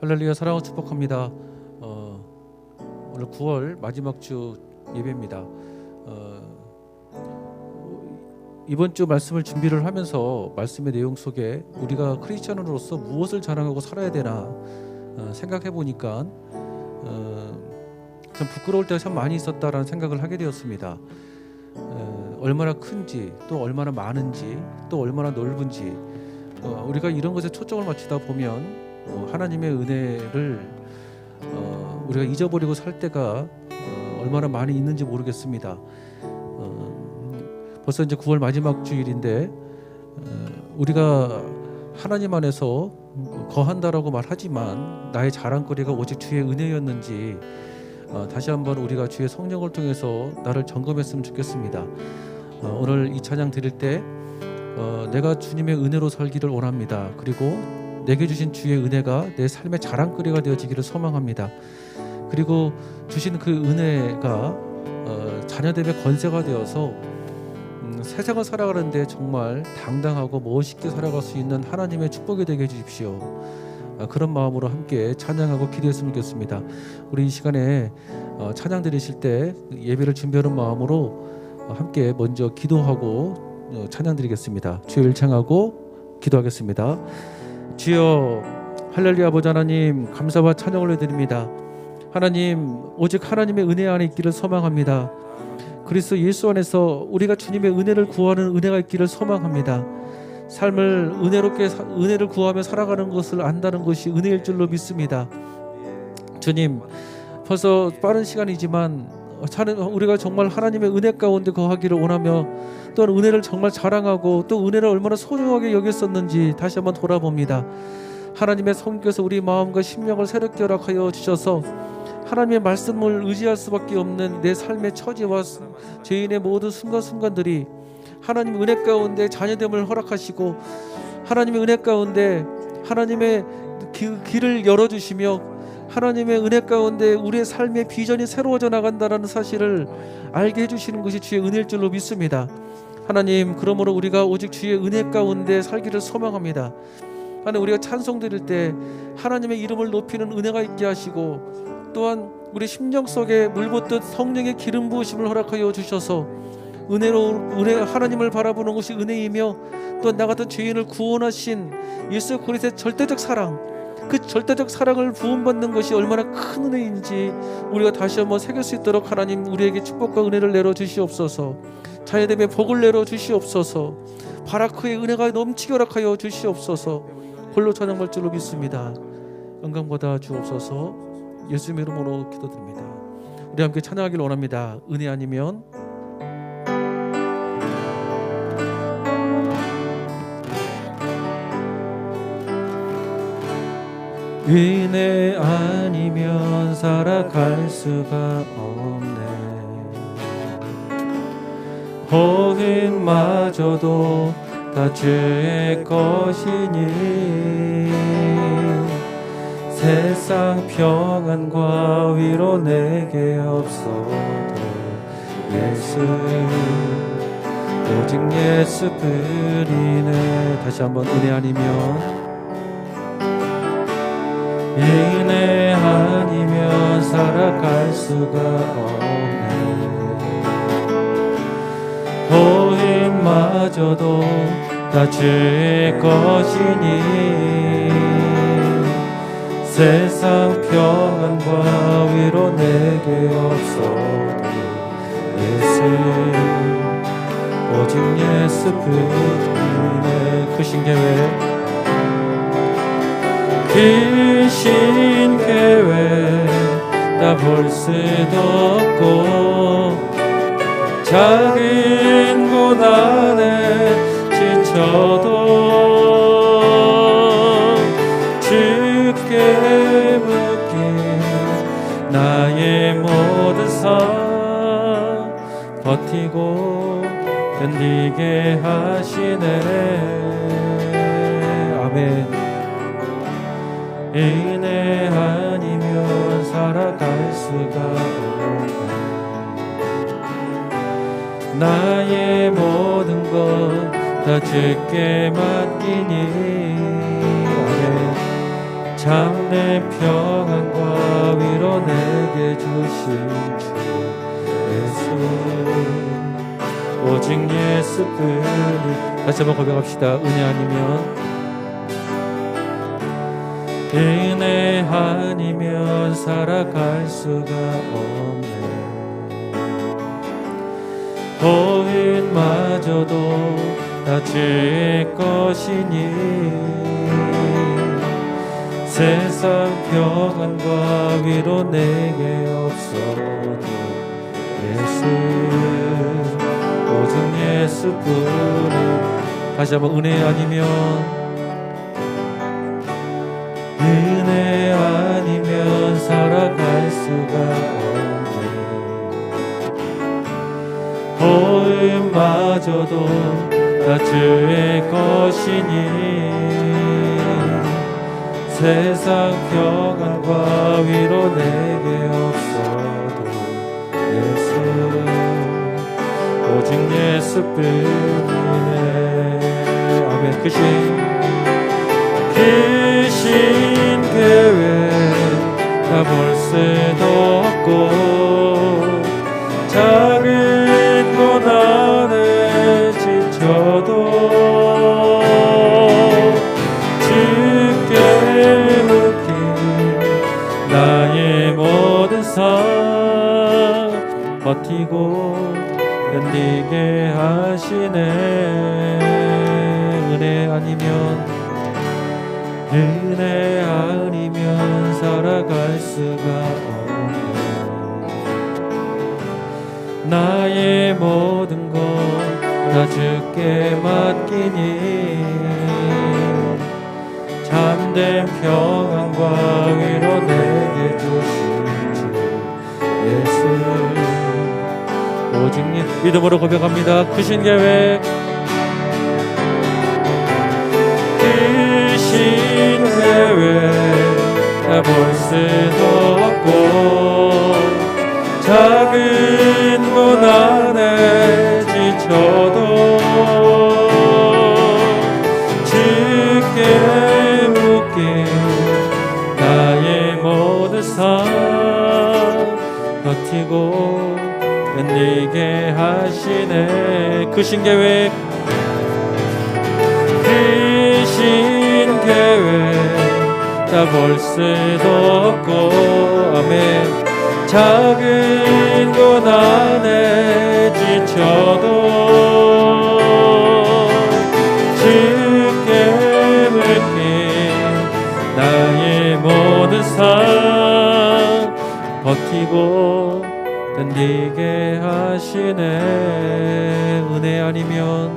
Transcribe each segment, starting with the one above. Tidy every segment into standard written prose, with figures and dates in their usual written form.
할렐루야. 사랑을 축복합니다. 오늘 9월 마지막 주 예배입니다. 이번 주 말씀을 준비를 하면서 말씀의 내용 속에 우리가 크리스천으로서 무엇을 자랑하고 살아야 되나 생각해 보니까 참 부끄러울 때가 참 많이 있었다라는 생각을 하게 되었습니다. 얼마나 큰지, 또 얼마나 많은지, 또 얼마나 넓은지, 우리가 이런 것에 초점을 맞추다 보면 하나님의 은혜를 우리가 잊어버리고 살 때가 얼마나 많이 있는지 모르겠습니다. 벌써 이제 9월 마지막 주일인데 우리가 하나님 안에서 거한다라고 말하지만 나의 자랑거리가 오직 주의 은혜였는지 다시 한번 우리가 주의 성령을 통해서 나를 점검했으면 좋겠습니다. 오늘 이 찬양 드릴 때 내가 주님의 은혜로 살기를 원합니다. 그리고 내게 주신 주의 은혜가 내 삶의 자랑거리가 되어지기를 소망합니다. 그리고 주신 그 은혜가 자녀됨의 권세가 되어서 세상을 살아가는데 정말 당당하고 멋있게 살아갈 수 있는 하나님의 축복이 되게 해주십시오. 그런 마음으로 함께 찬양하고 기도했으면 좋겠습니다. 우리 이 시간에 찬양 드리실 때 예배를 준비하는 마음으로 함께 먼저 기도하고 찬양 드리겠습니다. 주여 일창하고 기도하겠습니다. 주여, 할렐루야. 아버지 하나님, 감사와 찬양을 올려드립니다. 하나님, 오직 하나님의 은혜 안에 있기를 소망합니다. 그리스도 예수 안에서 우리가 주님의 은혜를 구하는 은혜가 있기를 소망합니다. 삶을 은혜를 구하며 살아가는 것을 안다는 것이 은혜일 줄로 믿습니다. 주님, 벌써 빠른 시간이지만 우리가 정말 하나님의 은혜 가운데 거하기를 원하며 또한 은혜를 정말 자랑하고 또 은혜를 얼마나 소중하게 여겼었는지 다시 한번 돌아봅니다. 하나님의 성령께서 우리 마음과 심령을 새롭게 허락하여 주셔서 하나님의 말씀을 의지할 수밖에 없는 내 삶의 처지와 죄인의 모든 순간순간들이 하나님의 은혜 가운데 자녀됨을 허락하시고 하나님의 은혜 가운데 하나님의 길을 열어주시며 하나님의 은혜 가운데 우리의 삶의 비전이 새로워져 나간다는 사실을 알게 해주시는 것이 주의 은혜일 줄로 믿습니다. 하나님, 그러므로 우리가 오직 주의 은혜 가운데 살기를 소망합니다. 하나님, 우리가 찬송 드릴 때 하나님의 이름을 높이는 은혜가 있게 하시고 또한 우리 심령 속에 물붓듯 성령의 기름 부으심을 허락하여 주셔서 하나님을 바라보는 것이 은혜이며 또 나 같은 죄인을 구원하신 예수 그리스도의 절대적 사랑, 그 절대적 사랑을 부음받는 것이 얼마나 큰 은혜인지 우리가 다시 한번 새길 수 있도록 하나님 우리에게 축복과 은혜를 내려 주시옵소서. 자녀됨의 복을 내려 주시옵소서. 바라크의 은혜가 넘치게 허락하여 주시옵소서. 홀로 찬양할 줄로 믿습니다. 영광보다 주옵소서. 예수님의 이름으로 기도드립니다. 우리 함께 찬양하기를 원합니다. 은혜 아니면 은혜 아니면 살아갈 수가 없네. 호흡마저도 다 주의 것이니 세상 평안과 위로 내게 없어도 예수, 오직 예수뿐이네. 다시 한번 은혜 아니면 은혜 아니면 살아갈 수가 없네. 호흡마저도 다 주의 것이니 세상 평안과 위로 내게 없어도 예수, 오직 예수뿐이네. 크신 계획, 크신 계획 다 볼 수도 없고 작은 고난에 지쳐도 주께 맡긴 나의 모든 삶 버티고 견디게 하시네. 아멘. 은혜 아니면 살아갈 수가 없네. 나의 모든 것 다 주께 맡기니 참된 평안과 위로 내게 주신 주 예수, 오직 예수뿐이. 다시 한번 고백합시다. 은혜 아니면 살아갈 수가 없네. 호흡마저도 다 주의 것이니 세상 평안과 위로 내게 없어도 예수, 오직 예수뿐이. 다시 한번 은혜 아니면 살아갈 수가 없네. 호흡마저도 다 주의 것이니 세상 평안과 위로 내게 없어도 예수, 오직 예수뿐이네. 아멘. 크신 계획 다 볼 수도 없고 작은 고난에 지쳐도 주께 묶인 나의 모든 삶 버티고 견디게 하시네. 은혜 아니면 살아갈 수가 없네. 나의 모든 것 다 주께 맡기니 참된 평안과 위로 내게 주신 주 예수, 오직 믿음으로 고백합니다. 크신 계획 다 볼 수도 없고 작은 고난에 지쳐도 주께 묶인 나의 모든 삶 버티고 견디게 하시네. 크신 계획 다 볼 수도 없고 아멘. 작은 고난에 지쳐도 주께 맡긴 나의 모든 삶 버티고 견디게 하시네. 은혜 아니면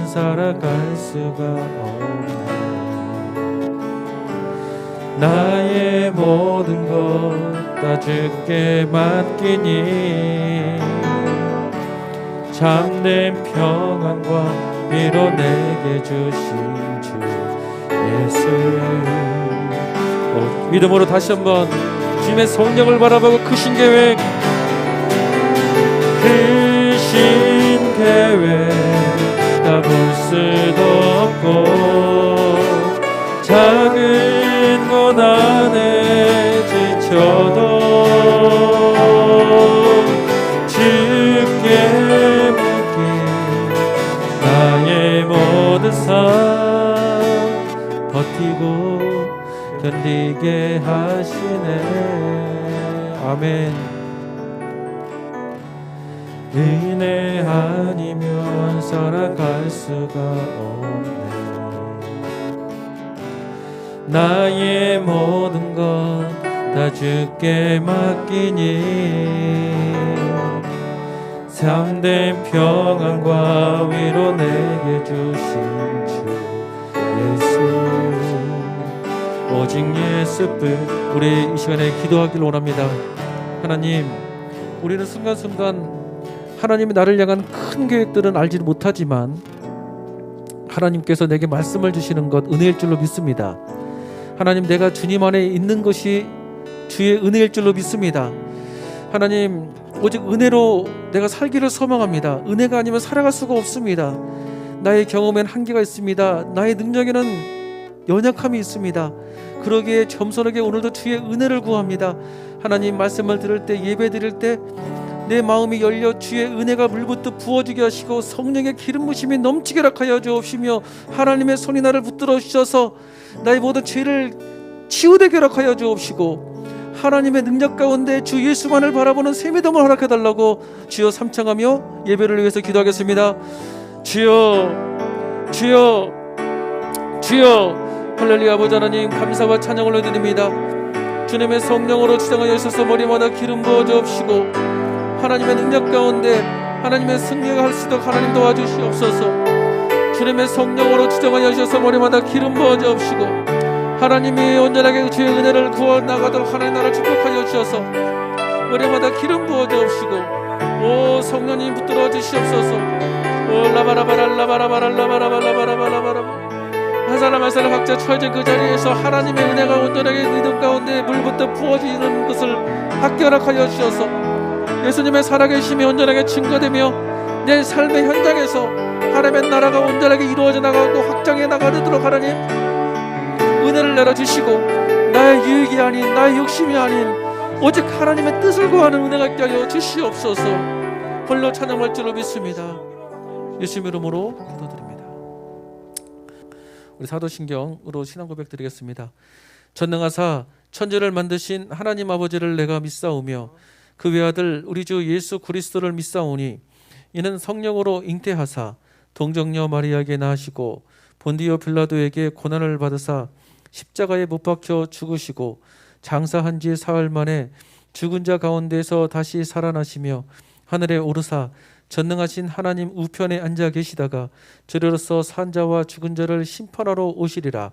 살아갈 수가 없네. 나의 모든 것 다 주께 맡기니 참된 평안과 위로 내게 주신 주 예수. 믿음으로 다시 한번 주님의 성령을 바라보고 크신 계획 다 볼 수도 없고 작은 고난에 지쳐도 주께 묶인 나의 모든 삶 버티고 견디게 하시네. 아멘. 은혜 아니면 살아갈 수가 없네. 나의 모든 것 다 주께 맡기니 참된 평안과 위로 내게 주신 주 예수, 오직 예수뿐. 우리 이 시간에 기도하기를 원합니다. 하나님, 우리는 순간순간 하나님이 나를 향한 큰 계획들은 알지 못하지만 하나님께서 내게 말씀을 주시는 것 은혜일 줄로 믿습니다. 하나님, 내가 주님 안에 있는 것이 주의 은혜일 줄로 믿습니다. 하나님, 오직 은혜로 내가 살기를 소망합니다. 은혜가 아니면 살아갈 수가 없습니다. 나의 경험엔 한계가 있습니다. 나의 능력에는 연약함이 있습니다. 그러기에 겸손하게 오늘도 주의 은혜를 구합니다. 하나님 말씀을 들을 때, 예배 드릴 때 내 마음이 열려 주의 은혜가 물붓듯 부어지게 하시고 성령의 기름 부심이 넘치게 하여 주옵시며 하나님의 손이 나를 붙들어 주셔서 나의 모든 죄를 치유되게 하여 주옵시고 하나님의 능력 가운데 주 예수만을 바라보는 새 믿음을 허락해 달라고 주여 삼창하며 예배를 위해서 기도하겠습니다. 주여, 주여, 주여. 할렐루야. 아버지 하나님 감사와 찬양을 올려드립니다. 주님의 성령으로 주장하여 주셔서 머리마다 기름 부어 주옵시고 하나님의 능력 가운데 하나님의 승리가 할 수 있도록 하나님 도와주시옵소서. 주님의 성령으로 주장하여 주셔서 머리마다 기름 부어 주옵시고 하나님이 온전하게 주의 은혜를 구워 나가도록 하나님 나를 축복하여 주셔서 머리마다 기름 부어 주옵시고 오 성령님 붙들어 주시옵소서. 오 라바라바랄라바라바랄라바라바라바라바라바라 한 사람 한 사람 각자 처해진 그 자리에서 하나님의 은혜가 온전하게 믿음 가운데 물부터 부어지는 것을 받게 허락하여 주셔서 예수님의 살아계심이 온전하게 증거되며 내 삶의 현장에서 하나님의 나라가 온전하게 이루어져 나가고 확장해 나가도록 하나님 은혜를 내려주시고 나의 유익이 아닌 나의 욕심이 아닌 오직 하나님의 뜻을 구하는 은혜가 있게 하여 주시옵소서. 홀로 찬양할 줄로 믿습니다. 예수님 이름으로 기도드립니다. 우리 사도신경으로 신앙 고백 드리겠습니다. 전능하사 천지를 만드신 하나님 아버지를 내가 믿사오며 그 외아들 우리 주 예수 그리스도를 믿사오니 이는 성령으로 잉태하사 동정녀 마리아에게 낳으시고 본디오 빌라도에게 고난을 받으사 십자가에 못 박혀 죽으시고 장사한 지 사흘 만에 죽은 자 가운데서 다시 살아나시며 하늘에 오르사 전능하신 하나님 우편에 앉아 계시다가 저리로서 산 자와 죽은 자를 심판하러 오시리라.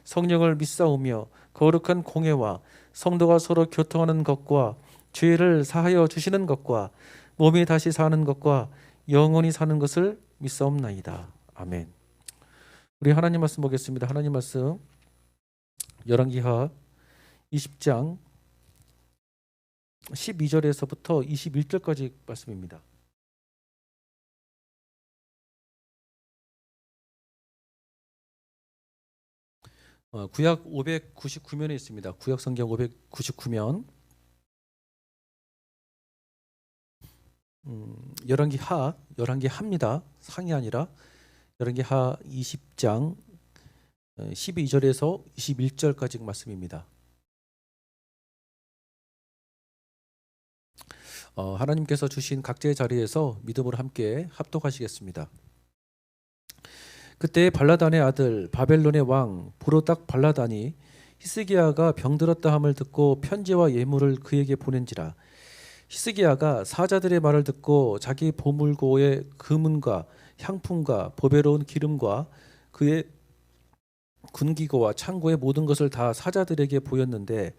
성령을 믿사오며 거룩한 공회와 성도가 서로 교통하는 것과 죄를 사하여 주시는 것과 몸이 다시 사는 것과 영원히 사는 것을 믿사옵나이다. 아멘. 우리 하나님 말씀 보겠습니다. 하나님 말씀 열왕기하 20장 12절에서부터 21절까지 말씀입니다. 구약 599면에 있습니다. 구약 성경 599면 열왕기하입니다. 상이 아니라 열왕기하 20장 12절에서 21절까지 말씀입니다. 하나님께서 주신 각자의 자리에서 믿음으로 함께 합독하시겠습니다. 그때 발라단의 아들 바벨론의 왕 부로닥 발라단이 히스기야가 병들었다 함을 듣고 편지와 예물을 그에게 보낸지라. 히스기야가 사자들의 말을 듣고 자기 보물고의 금은과 향품과 보배로운 기름과 그의 군기고와 창고의 모든 것을 다 사자들에게 보였는데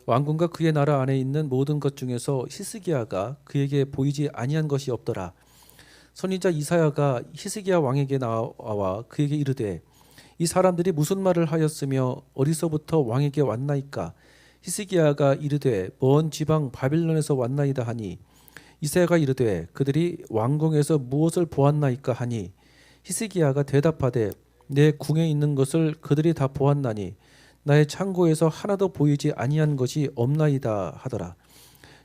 왕궁과 그의 나라 안에 있는 모든 것 중에서 히스기야가 그에게 보이지 아니한 것이 없더라. 선지자 이사야가 히스기야 왕에게 나와 그에게 이르되 이 사람들이 무슨 말을 하였으며 어디서부터 왕에게 왔나이까? 히스기야가 이르되 먼 지방 바빌론에서 왔나이다 하니 이사야가 이르되 그들이 왕궁에서 무엇을 보았나이까 하니 히스기야가 대답하되 내 궁에 있는 것을 그들이 다 보았나니 나의 창고에서 하나도 보이지 아니한 것이 없나이다 하더라.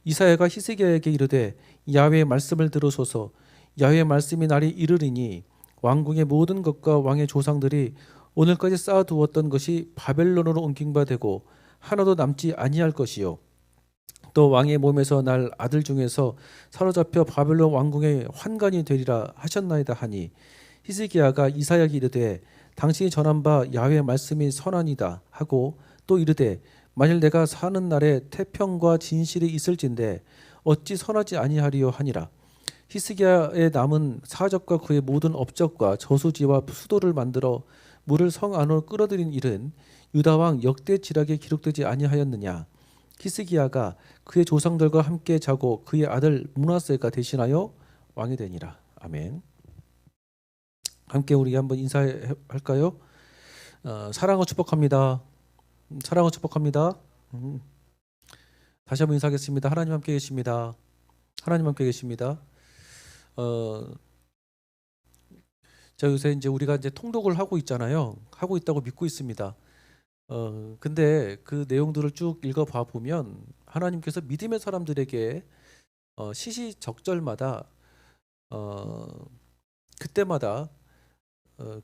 이사야가 히스기야에게 이르되 야훼의 말씀을 들으소서. 야훼의 말씀이 날이 이르리니 왕궁의 모든 것과 왕의 조상들이 오늘까지 쌓아두었던 것이 바벨론으로 옮긴 바 되고 하나도 남지 아니할 것이요 또 왕의 몸에서 날 아들 중에서 사로잡혀 바벨론 왕궁의 환관이 되리라 하셨나이다 하니 히스기야가 이사야에게 이르되 당신이 전한 바 야훼의 말씀이 선하니다 하고 또 이르되 만일 내가 사는 날에 태평과 진실이 있을진데 어찌 선하지 아니하리요 하니라. 히스기야의 남은 사적과 그의 모든 업적과 저수지와 수도를 만들어 물을 성 안으로 끌어들인 일은 유다 왕 역대 지략에 기록되지 아니하였느냐. 히스기야가 그의 조상들과 함께 자고 그의 아들 므낫세가 대신하여 왕이 되니라. 아멘. 함께 우리 한번 인사할까요? 사랑을 축복합니다. 사랑을 축복합니다. 다시 한번 인사하겠습니다. 하나님 함께 계십니다. 하나님 함께 계십니다. 자, 요새 이제 우리가 이제 통독을 하고 있잖아요. 하고 있다고 믿고 있습니다. 근데 그 내용들을 쭉 읽어봐 보면 하나님께서 믿음의 사람들에게 시시적절마다 어, 그때마다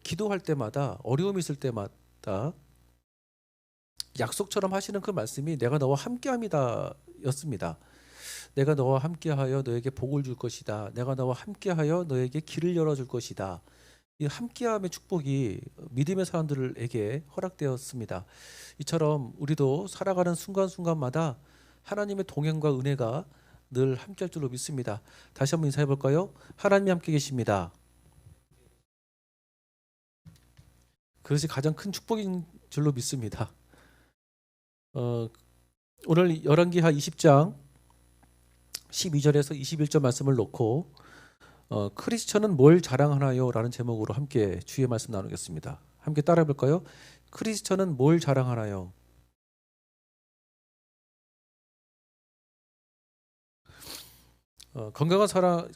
기도할 때마다 어려움이 있을 때마다 약속처럼 하시는 그 말씀이 내가 너와 함께함이다 였습니다. 내가 너와 함께하여 너에게 복을 줄 것이다. 내가 너와 함께하여 너에게 길을 열어줄 것이다. 이 함께함의 축복이 믿음의 사람들에게 허락되었습니다. 이처럼 우리도 살아가는 순간순간마다 하나님의 동행과 은혜가 늘 함께할 줄로 믿습니다. 다시 한번 인사해 볼까요? 하나님이 함께 계십니다. 그것이 가장 큰 축복인 줄로 믿습니다. 어, 오늘 열왕기하 20장 12절에서 21절 말씀을 놓고 크리스천은 뭘 자랑하나요? 라는 제목으로 함께 주의 말씀 나누겠습니다. 함께 따라해 볼까요? 크리스천은 뭘 자랑하나요?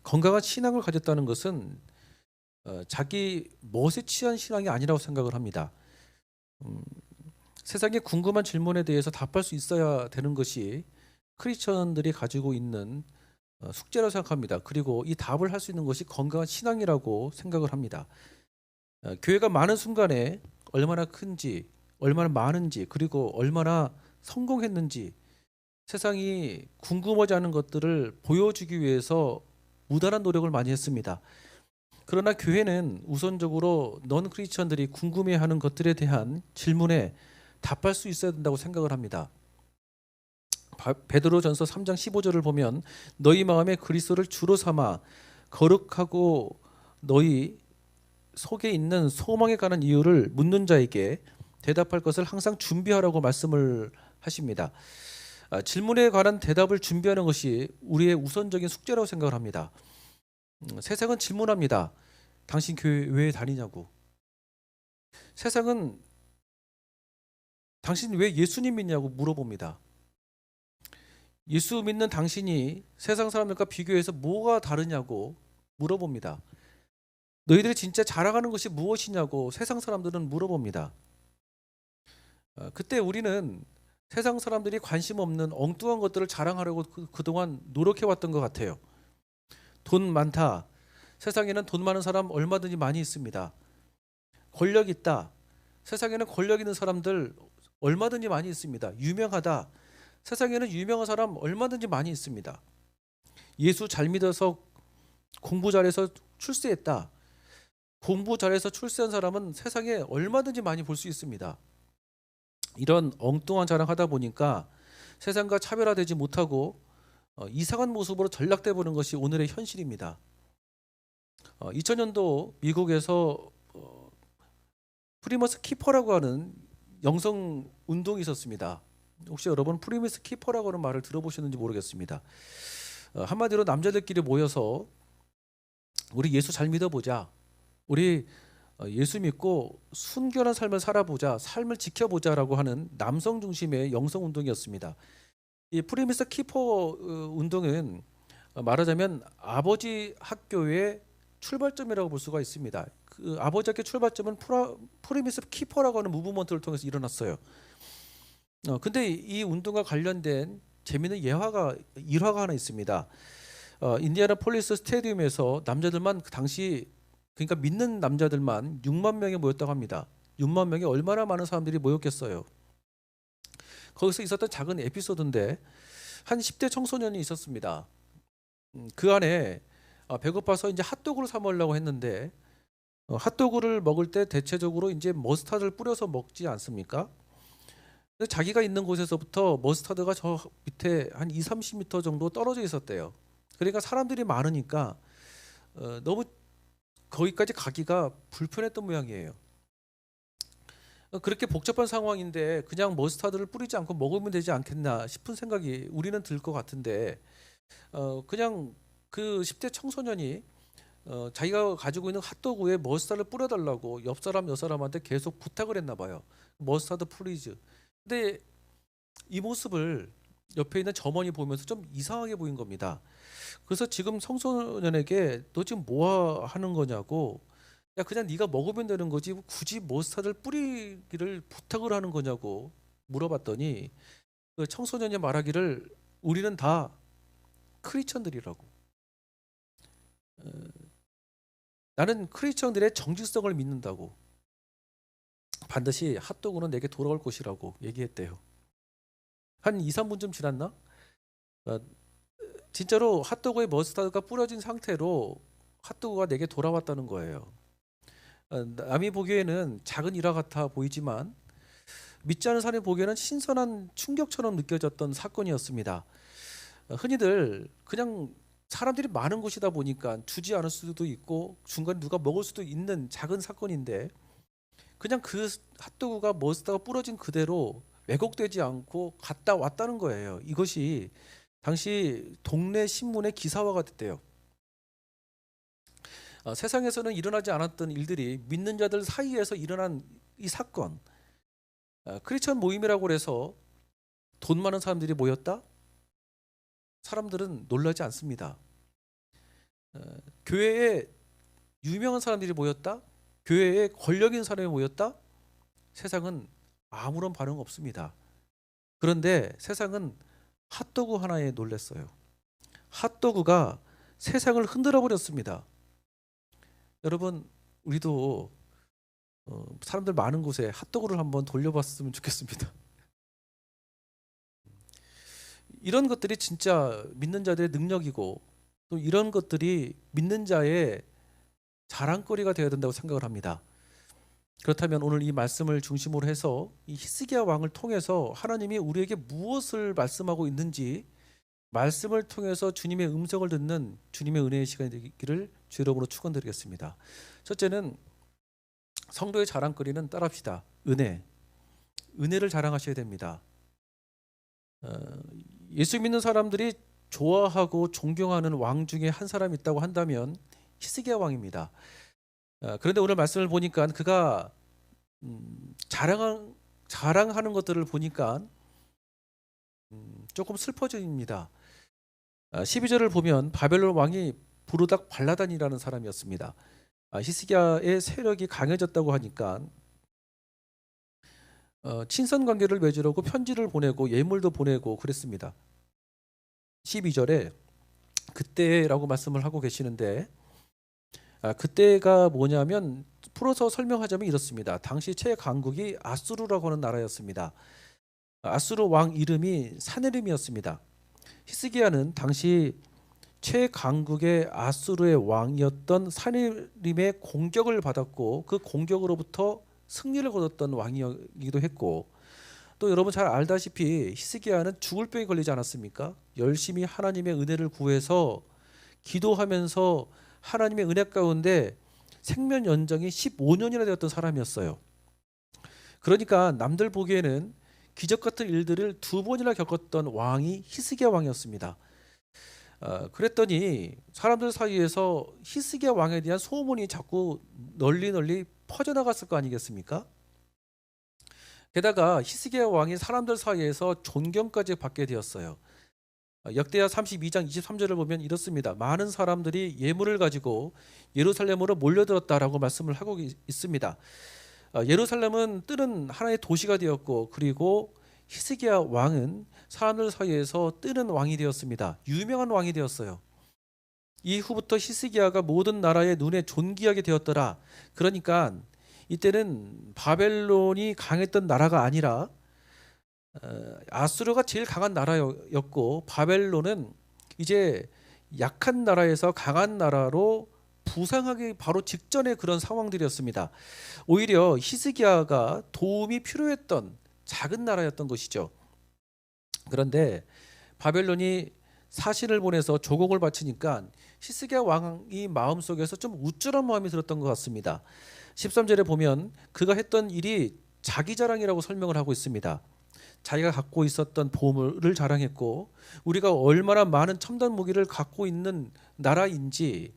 건강한 신앙을 가졌다는 것은 자기 멋에 취한 신앙이 아니라고 생각을 합니다. 음, 세상에 궁금한 질문에 대해서 답할 수 있어야 되는 것이 크리스천들이 가지고 있는 숙제라고 생각합니다. 그리고 이 답을 할 수 있는 것이 건강한 신앙이라고 생각을 합니다. 교회가 많은 순간에 얼마나 큰지, 얼마나 많은지, 그리고 얼마나 성공했는지 세상이 궁금하지 않은 것들을 보여주기 위해서 무단한 노력을 많이 했습니다. 그러나 교회는 우선적으로 넌 크리스천들이 궁금해하는 것들에 대한 질문에 답할 수 있어야 된다고 생각을 합니다. 베드로전서 3장 15절을 보면 너희 마음에 그리스도를 주로 삼아 거룩하고 너희 속에 있는 소망에 관한 이유를 묻는 자에게 대답할 것을 항상 준비하라고 말씀을 하십니다. 질문에 관한 대답을 준비하는 것이 우리의 우선적인 숙제라고 생각을 합니다. 세상은 질문합니다. 당신 교회 왜 다니냐고. 세상은 당신 왜 예수님 믿냐고 물어봅니다. 예수 믿는 당신이 세상 사람들과 비교해서 뭐가 다르냐고 물어봅니다. 너희들이 진짜 자랑하는 것이 무엇이냐고 세상 사람들은 물어봅니다. 그때 우리는 세상 사람들이 관심 없는 엉뚱한 것들을 자랑하려고 그동안 노력해왔던 것 같아요. 돈 많다. 세상에는 돈 많은 사람 얼마든지 많이 있습니다. 권력 있다. 세상에는 권력 있는 사람들 얼마든지 많이 있습니다. 유명하다. 세상에는 유명한 사람 얼마든지 많이 있습니다. 예수 잘 믿어서 공부 잘해서 출세했다. 공부 잘해서 출세한 사람은 세상에 얼마든지 많이 볼 수 있습니다. 이런 엉뚱한 자랑하다 보니까 세상과 차별화되지 못하고 이상한 모습으로 전락돼 보는 것이 오늘의 현실입니다. 2000년도 미국에서 프리머스 키퍼라고 하는 영성 운동이 있었습니다. 혹시 여러분 프리머스 키퍼라고 하는 말을 들어보셨는지 모르겠습니다. 한마디로 남자들끼리 모여서 우리 예수 잘 믿어보자. 우리 예수 믿고 순결한 삶을 살아보자. 삶을 지켜보자라고 하는 남성 중심의 영성 운동이었습니다. 이 프리미스 키퍼 운동은 말하자면 아버지 학교의 출발점이라고 볼 수가 있습니다. 그 아버지 학교 출발점은 프리미스 키퍼라고 하는 무브먼트를 통해서 일어났어요. 근데 이 운동과 관련된 재미있는 일화가 하나 있습니다. 인디애나폴리스 스테디움에서 남자들만 그 당시 그러니까 믿는 남자들만 6만 명이 모였다고 합니다. 6만 명이 얼마나 많은 사람들이 모였겠어요. 거기서 있었던 작은 에피소드인데 한 10대 청소년이 있었습니다. 그 안에 배고파서 이제 핫도그를 사 먹으려고 했는데 핫도그를 먹을 때 대체적으로 이제 머스타드를 뿌려서 먹지 않습니까? 근데 자기가 있는 곳에서부터 머스타드가 저 밑에 한 2, 30m 정도 떨어져 있었대요. 그러니까 사람들이 많으니까 너무 거기까지 가기가 불편했던 모양이에요. 그렇게 복잡한 상황인데 그냥 머스타드를 뿌리지 않고 먹으면 되지 않겠나 싶은 생각이 우리는 들 것 같은데 그냥 그 10대 청소년이 자기가 가지고 있는 핫도그에 머스타드를 뿌려달라고 옆 사람 여 사람한테 계속 부탁을 했나 봐요. 머스타드 플리즈. 근데 이 모습을 옆에 있는 점원이 보면서 좀 이상하게 보인 겁니다. 그래서 지금 청소년에게 너 지금 뭐 하는 거냐고 야 그냥 네가 먹으면 되는 거지 굳이 머스타드를 뿌리기를 부탁을 하는 거냐고 물어봤더니 그 청소년이 말하기를 우리는 다 크리스천들이라고. 어, 나는 크리스천들의 정직성을 믿는다고. 반드시 핫도그는 내게 돌아올 것이라고 얘기했대요. 한 2, 3분쯤 지났나? 어, 진짜로 핫도그에 머스타드가 뿌려진 상태로 핫도그가 내게 돌아왔다는 거예요. 남이 보기에는 작은 일화 같아 보이지만 믿지 않은 사람이 보기에는 신선한 충격처럼 느껴졌던 사건이었습니다. 흔히들 그냥 사람들이 많은 곳이다 보니까 주지 않을 수도 있고 중간에 누가 먹을 수도 있는 작은 사건인데 그냥 그 핫도그가 머스타드가 뿌려진 그대로 왜곡되지 않고 갔다 왔다는 거예요. 이것이 당시 동네 신문의 기사화가 됐대요. 세상에서는 일어나지 않았던 일들이 믿는 자들 사이에서 일어난 이 사건. 크리스천 모임이라고 해서 돈 많은 사람들이 모였다? 사람들은 놀라지 않습니다. 교회에 유명한 사람들이 모였다? 교회에 권력 있는 사람이 모였다? 세상은 아무런 반응 없습니다. 그런데 세상은 핫도그 하나에 놀랐어요. 핫도그가 세상을 흔들어 버렸습니다. 여러분, 우리도 사람들 많은 곳에 핫도그를 한번 돌려봤으면 좋겠습니다. 이런 것들이 진짜 믿는 자들의 능력이고 또 이런 것들이 믿는 자의 자랑거리가 되어야 된다고 생각을 합니다. 그렇다면 오늘 이 말씀을 중심으로 해서 이 히스기야 왕을 통해서 하나님이 우리에게 무엇을 말씀하고 있는지 말씀을 통해서 주님의 음성을 듣는 주님의 은혜의 시간이 되기를 주 이름으로 축원드리겠습니다. 첫째는 성도의 자랑거리는 따라합시다. 은혜를 자랑하셔야 됩니다. 예수 믿는 사람들이 좋아하고 존경하는 왕 중에 한 사람이 있다고 한다면 히스기야 왕입니다. 그런데 오늘 말씀을 보니까 그가 자랑하는 것들을 보니까 조금 슬퍼집니다. 12절을 보면 바벨론 왕이 부르닥 발라단이라는 사람이었습니다. 히스기야의 세력이 강해졌다고 하니까 친선 관계를 맺으려고 편지를 보내고 예물도 보내고 그랬습니다. 12절에 그때라고 말씀을 하고 계시는데 그때가 뭐냐면 풀어서 설명하자면 이렇습니다. 당시 최강국이 아수르라고 하는 나라였습니다. 아수르 왕 이름이 사네림이었습니다. 히스기야는 당시 최강국의 아수르의 왕이었던 사네림의 공격을 받았고 그 공격으로부터 승리를 거뒀던 왕이기도 했고 또 여러분 잘 알다시피 히스기야는 죽을 병에 걸리지 않았습니까? 열심히 하나님의 은혜를 구해서 기도하면서 하나님의 은혜 가운데 생명 연장이 15년이나 되었던 사람이었어요. 그러니까 남들 보기에는 기적 같은 일들을 2번이나 겪었던 왕이 히스기야 왕이었습니다. 그랬더니 사람들 사이에서 히스기야 왕에 대한 소문이 자꾸 널리 퍼져나갔을 거 아니겠습니까? 게다가 히스기야 왕이 사람들 사이에서 존경까지 받게 되었어요. 역대하 32장 23절을 보면 이렇습니다. 많은 사람들이 예물을 가지고 예루살렘으로 몰려들었다라고 말씀을 하고 있습니다. 예루살렘은 뜨는 하나의 도시가 되었고 그리고 히스기야 왕은 사람들 사이에서 뜨는 왕이 되었습니다. 유명한 왕이 되었어요. 이후부터 히스기야가 모든 나라의 눈에 존귀하게 되었더라. 그러니까 이때는 바벨론이 강했던 나라가 아니라 아수르가 제일 강한 나라였고 바벨론은 이제 약한 나라에서 강한 나라로 부상하기 바로 직전의 그런 상황들이었습니다. 오히려 히스기야가 도움이 필요했던 작은 나라였던 것이죠. 그런데 바벨론이 사신을 보내서 조공을 바치니까 히스기야 왕이 마음속에서 좀 우쭐한 마음이 들었던 것 같습니다. 13절에 보면 그가 했던 일이 자기 자랑이라고 설명을 하고 있습니다. 자기가 갖고 있었던 보물을 자랑했고 우리가 얼마나 많은 첨단 무기를 갖고 있는 나라인지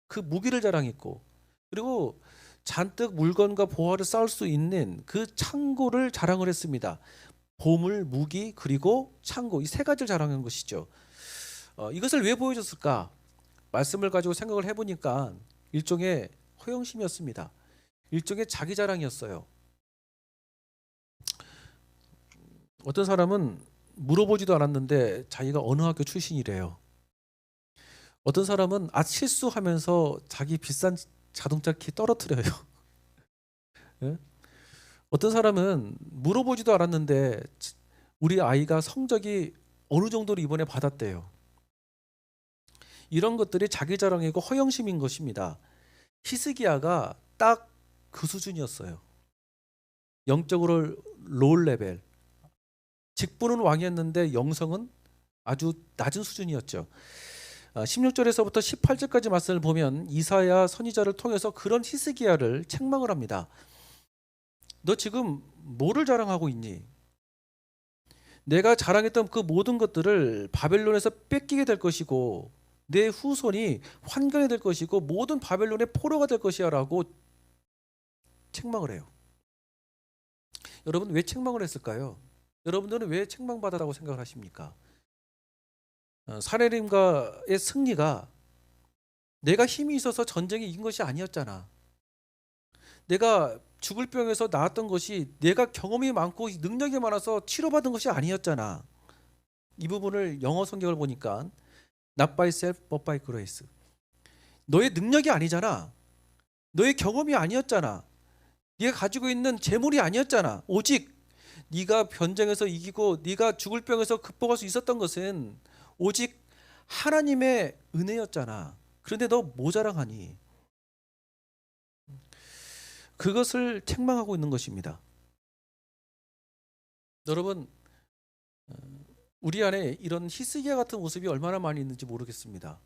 그 무기를 자랑했고 그리고 잔뜩 물건과 보화를 쌓을 수 있는 그 창고를 자랑을 했습니다. 보물, 무기 그리고 창고 이 세 가지를 자랑한 것이죠. 이것을 왜 보여줬을까? 말씀을 가지고 생각을 해보니까 일종의 허영심이었습니다. 일종의 자기 자랑이었어요. 어떤 사람은 물어보지도 않았는데 자기가 어느 학교 출신이래요. 어떤 사람은 실수하면서 자기 비싼 자동차 키 떨어뜨려요. 예? 어떤 사람은 물어보지도 않았는데 우리 아이가 성적이 어느 정도로 이번에 받았대요. 이런 것들이 자기 자랑이고 허영심인 것입니다. 히스기야가 딱 그 수준이었어요. 영적으로 롤 레벨. 직분은 왕이었는데 영성은 아주 낮은 수준이었죠. 16절에서부터 18절까지 말씀을 보면 이사야 선지자를 통해서 그런 히스기야를 책망을 합니다. 너 지금 뭐를 자랑하고 있니? 내가 자랑했던 그 모든 것들을 바벨론에서 뺏기게 될 것이고 내 후손이 환관이 될 것이고 모든 바벨론의 포로가 될 것이야 라고 책망을 해요. 여러분 왜 책망을 했을까요? 여러분들은 왜 책망받았다고 생각을 하십니까? 사내림과의 승리가 내가 힘이 있어서 전쟁에 이긴 것이 아니었잖아. 내가 죽을 병에서 나았던 것이 내가 경험이 많고 능력이 많아서 치료받은 것이 아니었잖아. 이 부분을 영어 성경을 보니까 Not by self but by grace. 너의 능력이 아니잖아. 너의 경험이 아니었잖아. 네가 가지고 있는 재물이 아니었잖아. 오직 네가 전쟁에서 이기고 네가 죽을 병에서 극복할 수 있었던 것은 오직 하나님의 은혜였잖아. 그런데 너 뭐 자랑하니? 그것을 책망하고 있는 것입니다. 여러분, 우리 안에 이런 히스기야 같은 모습이 얼마나 많이 있는지 모르겠습니다.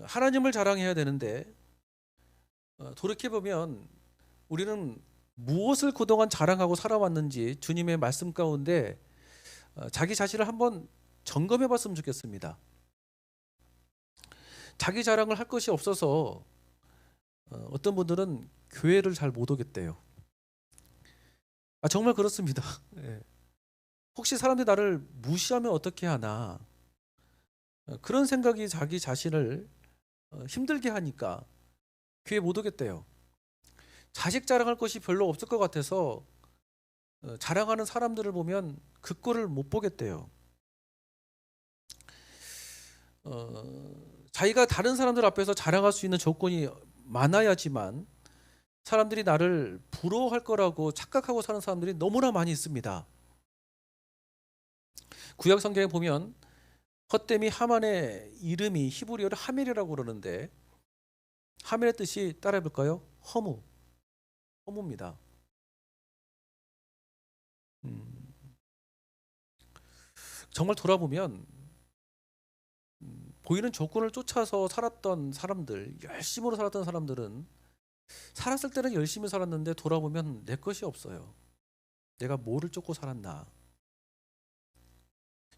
하나님을 자랑해야 되는데 돌이켜보면 우리는 무엇을 그동안 자랑하고 살아왔는지 주님의 말씀 가운데 자기 자신을 한번 점검해 봤으면 좋겠습니다. 자기 자랑을 할 것이 없어서 어떤 분들은 교회를 잘 못 오겠대요. 정말 그렇습니다. 예. 혹시 사람들이 나를 무시하면 어떻게 하나 그런 생각이 자기 자신을 힘들게 하니까 교회 못 오겠대요. 자식 자랑할 것이 별로 없을 것 같아서 자랑하는 사람들을 보면 그 꼴을 못 보겠대요. 자기가 다른 사람들 앞에서 자랑할 수 있는 조건이 많아야지만 사람들이 나를 부러워할 거라고 착각하고 사는 사람들이 너무나 많이 있습니다. 구약 성경에 보면 헛됨이 하만의 이름이 히브리어로 하멜이라고 그러는데 하멜의 뜻이 따라해 볼까요? 허무입니다. 정말 돌아보면 보이는 조건을 쫓아서 살았던 사람들, 열심으로 살았던 사람들은 살았을 때는 열심히 살았는데 돌아보면 내 것이 없어요. 내가 뭐를 쫓고 살았나?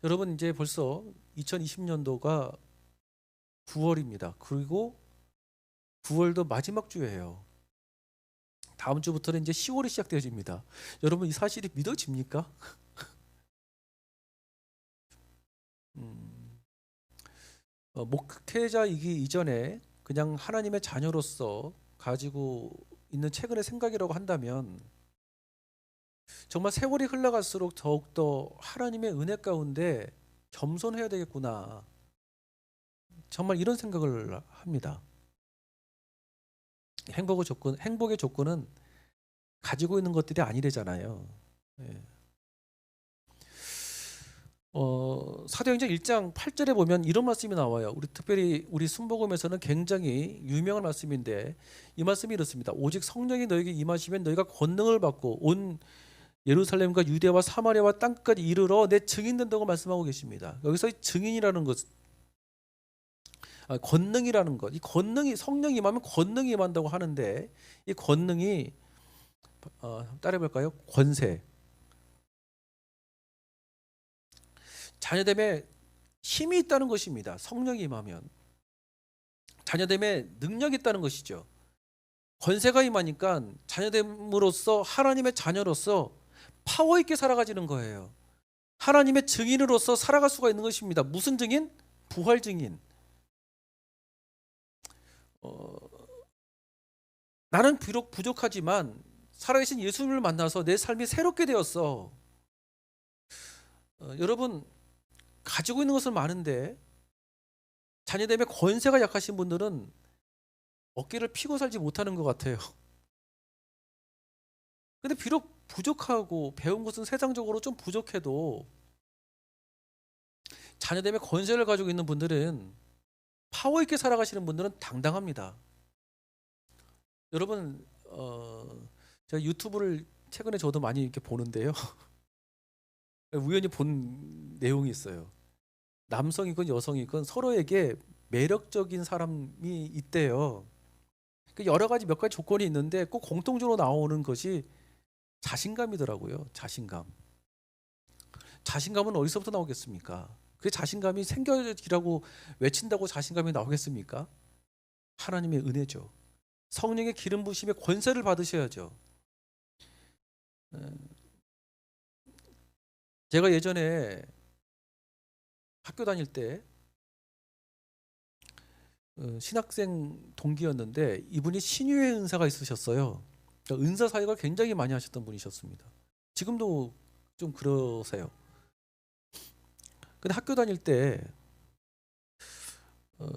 여러분 이제 벌써 2020년도가 9월입니다. 그리고 9월도 마지막 주예요. 다음 주부터는 이제 10월이 시작되어집니다. 여러분 이 사실이 믿어집니까? 목회자이기 이전에 그냥 하나님의 자녀로서 가지고 있는 최근의 생각이라고 한다면 정말 세월이 흘러갈수록 더욱더 하나님의 은혜 가운데 겸손해야 되겠구나. 정말 이런 생각을 합니다. 행복의 조건은 가지고 있는 것들이 아니래잖아요. 예. 사도행전 1장 8절에 보면 이런 말씀이 나와요. 특별히 우리 순복음에서는 굉장히 유명한 말씀인데 이 말씀이 이렇습니다. 오직 성령이 너에게 임하시면 너희가 권능을 받고 온 예루살렘과 유대와 사마리아와 땅끝까지 이르러 내 증인 된다고 말씀하고 계십니다. 여기서 증인이라는 것, 권능이라는 것, 이 권능이 성령이 임하면 권능이 임한다고 하는데 이 권능이 따라해볼까요? 권세. 자녀됨에 힘이 있다는 것입니다. 성령이 임하면 자녀됨에 능력이 있다는 것이죠. 권세가 임하니까 자녀됨으로써 하나님의 자녀로서 파워 있게 살아가지는 거예요. 하나님의 증인으로서 살아갈 수가 있는 것입니다. 무슨 증인? 부활 증인. 나는 비록 부족하지만 살아계신 예수님을 만나서 내 삶이 새롭게 되었어. 여러분, 가지고 있는 것은 많은데 자녀 때문에 권세가 약하신 분들은 어깨를 피고 살지 못하는 것 같아요. 근데 비록 부족하고 배운 것은 세상적으로 좀 부족해도 자녀 때문에 권세를 가지고 있는 분들은, 파워 있게 살아가시는 분들은 당당합니다. 여러분, 제가 유튜브를 최근에 저도 많이 이렇게 보는데요. 우연히 본 내용이 있어요. 남성이건 여성이건 서로에게 매력적인 사람이 있대요. 여러 가지 몇 가지 조건이 있는데 꼭 공통적으로 나오는 것이 자신감이더라고요. 자신감. 자신감은 어디서부터 나오겠습니까? 그 자신감이 생겨지라고 외친다고 자신감이 나오겠습니까? 하나님의 은혜죠. 성령의 기름 부심의 권세를 받으셔야죠. 제가 예전에 학교 다닐 때 신학생 동기였는데 이분이 신유의 은사가 있으셨어요. 그러니까 은사 사역을 굉장히 많이 하셨던 분이셨습니다. 지금도 좀 그러세요. 근데 학교 다닐 때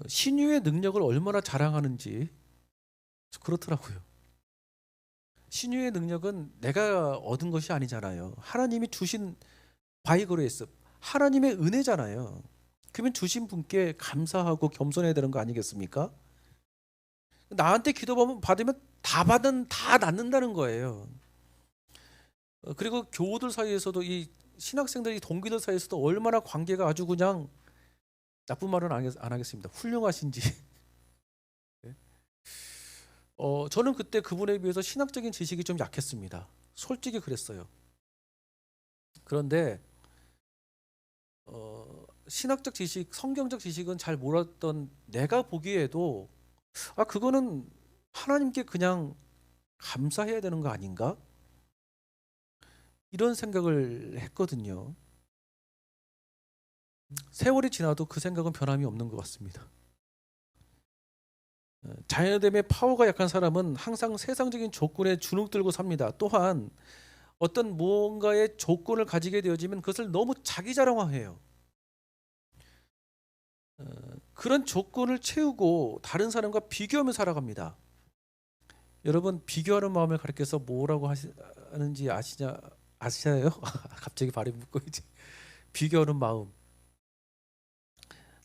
신유의 능력을 얼마나 자랑하는지 그렇더라고요. 신유의 능력은 내가 얻은 것이 아니잖아요. 하나님이 주신 바이그레이스, 하나님의 은혜잖아요. 그러면 주신 분께 감사하고 겸손해야 되는 거 아니겠습니까? 나한테 기도 받으면 다 낫는다는 거예요. 그리고 교우들 사이에서도, 이 신학생들이 동기들 사이에서도 얼마나 관계가 아주 그냥, 나쁜 말은 안 하겠습니다. 훌륭하신지. 저는 그때 그분에 비해서 신학적인 지식이 좀 약했습니다. 솔직히 그랬어요. 그런데 신학적 지식, 성경적 지식은 잘 몰랐던 내가 보기에도 그거는 하나님께 그냥 감사해야 되는 거 아닌가? 이런 생각을 했거든요. 세월이 지나도 그 생각은 변함이 없는 것 같습니다. 자녀됨의 파워가 약한 사람은 항상 세상적인 조건에 주눅들고 삽니다. 또한 어떤 무언가의 조건을 가지게 되어지면 그것을 너무 자기 자랑화해요. 그런 조건을 채우고 다른 사람과 비교하며 살아갑니다. 여러분, 비교하는 마음을 가리켜서 뭐라고 하는지 아시나요? 갑자기 발이 묶고 이제. 비교하는 마음.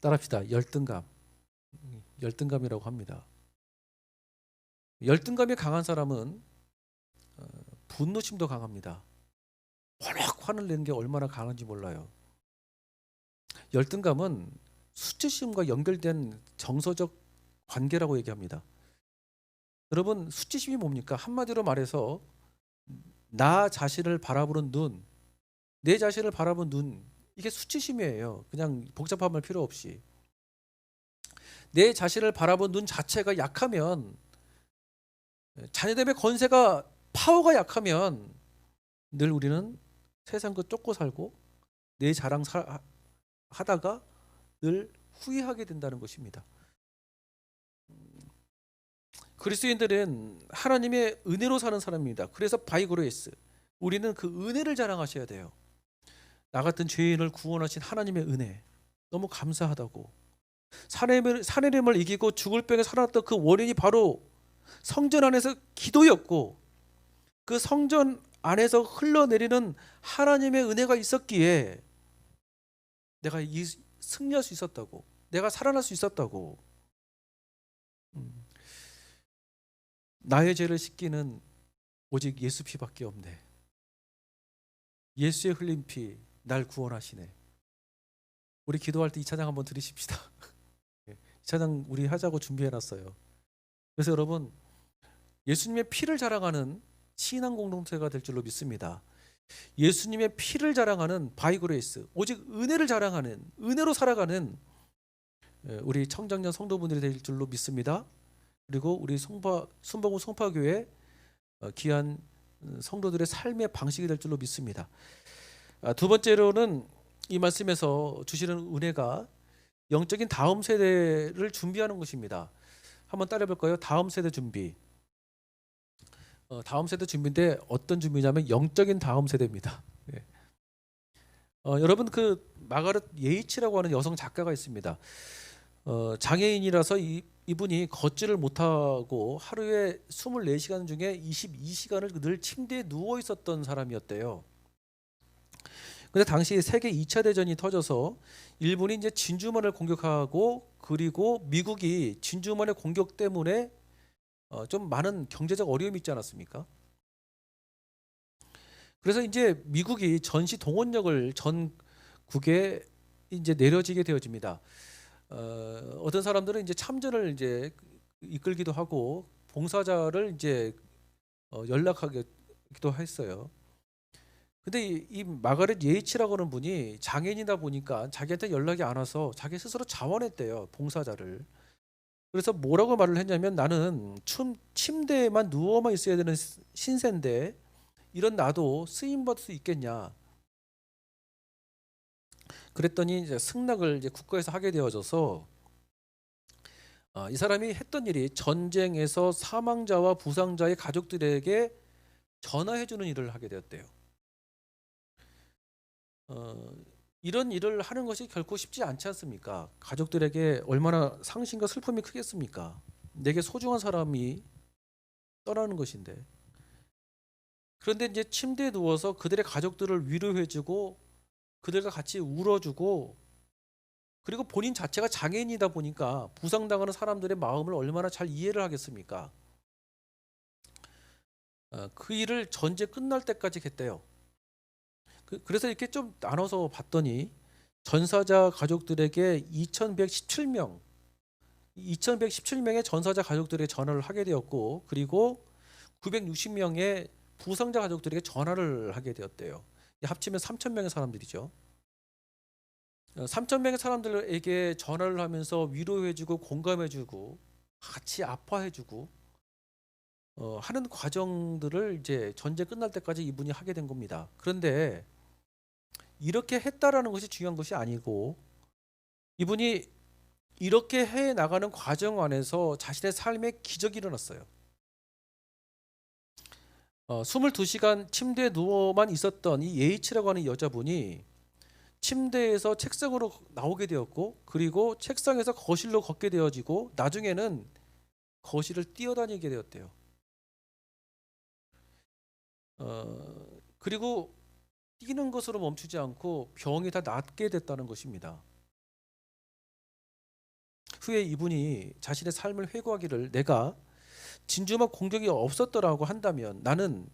따라합시다. 열등감. 열등감이라고 합니다. 열등감이 강한 사람은 분노심도 강합니다. 워낙 화를 내는 게 얼마나 강한지 몰라요. 열등감은 수치심과 연결된 정서적 관계라고 얘기합니다. 여러분, 수치심이 뭡니까? 한마디로 말해서 나 자신을 바라보는 눈, 내 자신을 바라보는 눈, 이게 수치심이에요. 그냥 복잡한 말 필요 없이. 내 자신을 바라보는 눈 자체가 약하면, 자녀됨의 권세가, 파워가 약하면 늘 우리는 세상 것 쫓고 살고 내 자랑 하다가 늘 후회하게 된다는 것입니다. 그리스도인들은 하나님의 은혜로 사는 사람입니다. 그래서 바이그레이스, 우리는 그 은혜를 자랑하셔야 돼요. 나 같은 죄인을 구원하신 하나님의 은혜, 너무 감사하다고. 산헤림을 이기고 죽을 병에 살아났던 그 원인이 바로 성전 안에서 기도였고, 그 성전 안에서 흘러내리는 하나님의 은혜가 있었기에 내가 승리할 수 있었다고, 내가 살아날 수 있었다고. 나의 죄를 씻기는 오직 예수 피밖에 없네. 예수의 흘린 피, 날 구원하시네. 우리 기도할 때 이 찬양 한번 들으십시다. 이 찬양 우리 하자고 준비해놨어요. 그래서 여러분, 예수님의 피를 자랑하는 신앙 공동체가 될 줄로 믿습니다. 예수님의 피를 자랑하는 바이그레이스, 오직 은혜를 자랑하는, 은혜로 살아가는 우리 청장년 성도분들이 될 줄로 믿습니다. 그리고 우리 순복음 송파교회 귀한 성도들의 삶의 방식이 될 줄로 믿습니다. 두 번째로는 이 말씀에서 주시는 은혜가 영적인 다음 세대를 준비하는 것입니다. 한번 따라해볼까요? 다음 세대 준비. 다음 세대 준비인데 어떤 준비냐면 영적인 다음 세대입니다. 예. 여러분 그 마가렛 예이치라고 하는 여성 작가가 있습니다. 장애인이라서 이분이 걷지를 못하고 하루에 24시간 중에 22시간을 늘 침대에 누워 있었던 사람이었대요. 근데 당시 세계 2차 대전이 터져서 일본이 이제 진주만을 공격하고 그리고 미국이 진주만의 공격 때문에 좀 많은 경제적 어려움이 있지 않았습니까? 그래서 이제 미국이 전시 동원력을 전국에 이제 내려지게 되어집니다. 어떤 사람들은 이제 참전을 이제 이끌기도 하고 봉사자를 이제 연락하기도 했어요. 근데 이 마가렛 예이치라고 하는 분이 장애인이다 보니까 자기한테 연락이 안 와서 자기 스스로 자원했대요, 봉사자를. 그래서 뭐라고 말을 했냐면 나는 침대에만 누워만 있어야 되는 신세인데 이런 나도 쓰임 받을 수 있겠냐. 그랬더니 이제 승낙을 이제 국가에서 하게 되어져서 이 사람이 했던 일이 전쟁에서 사망자와 부상자의 가족들에게 전화해주는 일을 하게 되었대요. 이런 일을 하는 것이 결코 쉽지 않지 않습니까? 가족들에게 얼마나 상심과 슬픔이 크겠습니까? 내게 소중한 사람이 떠나는 것인데. 그런데 이제 침대에 누워서 그들의 가족들을 위로해주고 그들과 같이 울어주고 그리고 본인 자체가 장애인이다 보니까 부상당하는 사람들의 마음을 얼마나 잘 이해를 하겠습니까? 그 일을 전쟁 끝날 때까지 했대요. 그래서 이렇게 좀 나눠서 봤더니 전사자 가족들에게 2117명의 전사자 가족들에게 전화를 하게 되었고 그리고 960명의 부상자 가족들에게 전화를 하게 되었대요. 합치면 3,000명의 사람들이죠. 3,000명의 사람들에게 전화를 하면서 위로해주고 공감해주고 같이 아파해주고 하는 과정들을 이제 전쟁 끝날 때까지 이분이 하게 된 겁니다. 그런데 이렇게 했다라는 것이 중요한 것이 아니고 이분이 이렇게 해 나가는 과정 안에서 자신의 삶에 기적이 일어났어요. 22시간 침대에 누워만 있었던 이 예이치라고 하는 여자분이 침대에서 책상으로 나오게 되었고 그리고 책상에서 거실로 걷게 되어지고 나중에는 거실을 뛰어다니게 되었대요. 그리고 뛰는 것으로 멈추지 않고 병이 다 낫게 됐다는 것입니다. 후에 이분이 자신의 삶을 회고하기를 내가 진주만 공격이 없었더라고 한다면 나는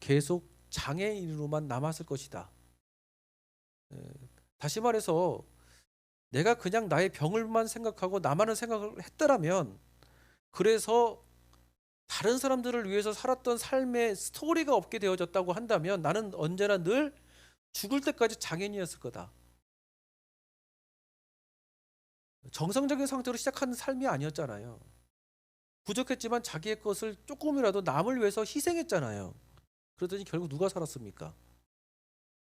계속 장애인으로만 남았을 것이다. 다시 말해서 내가 그냥 나의 병을만 생각하고 나만을 생각을 했더라면 그래서 다른 사람들을 위해서 살았던 삶의 스토리가 없게 되어졌다고 한다면 나는 언제나 늘 죽을 때까지 장애인이었을 거다. 정상적인 상태로 시작한 삶이 아니었잖아요. 부족했지만 자기의 것을 조금이라도 남을 위해서 희생했잖아요. 그러더니 결국 누가 살았습니까?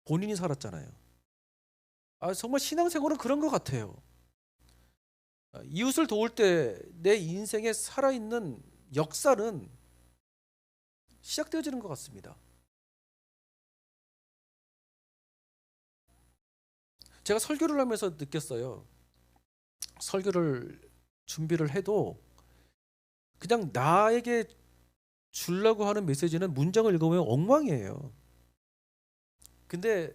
본인이 살았잖아요. 정말 신앙생활은 그런 것 같아요. 이웃을 도울 때 내 인생에 살아있는 역사는 시작되어지는 것 같습니다. 제가 설교를 하면서 느꼈어요. 설교를 준비를 해도 그냥 나에게 주려고 하는 메시지는 문장을 읽으면 엉망이에요. 근데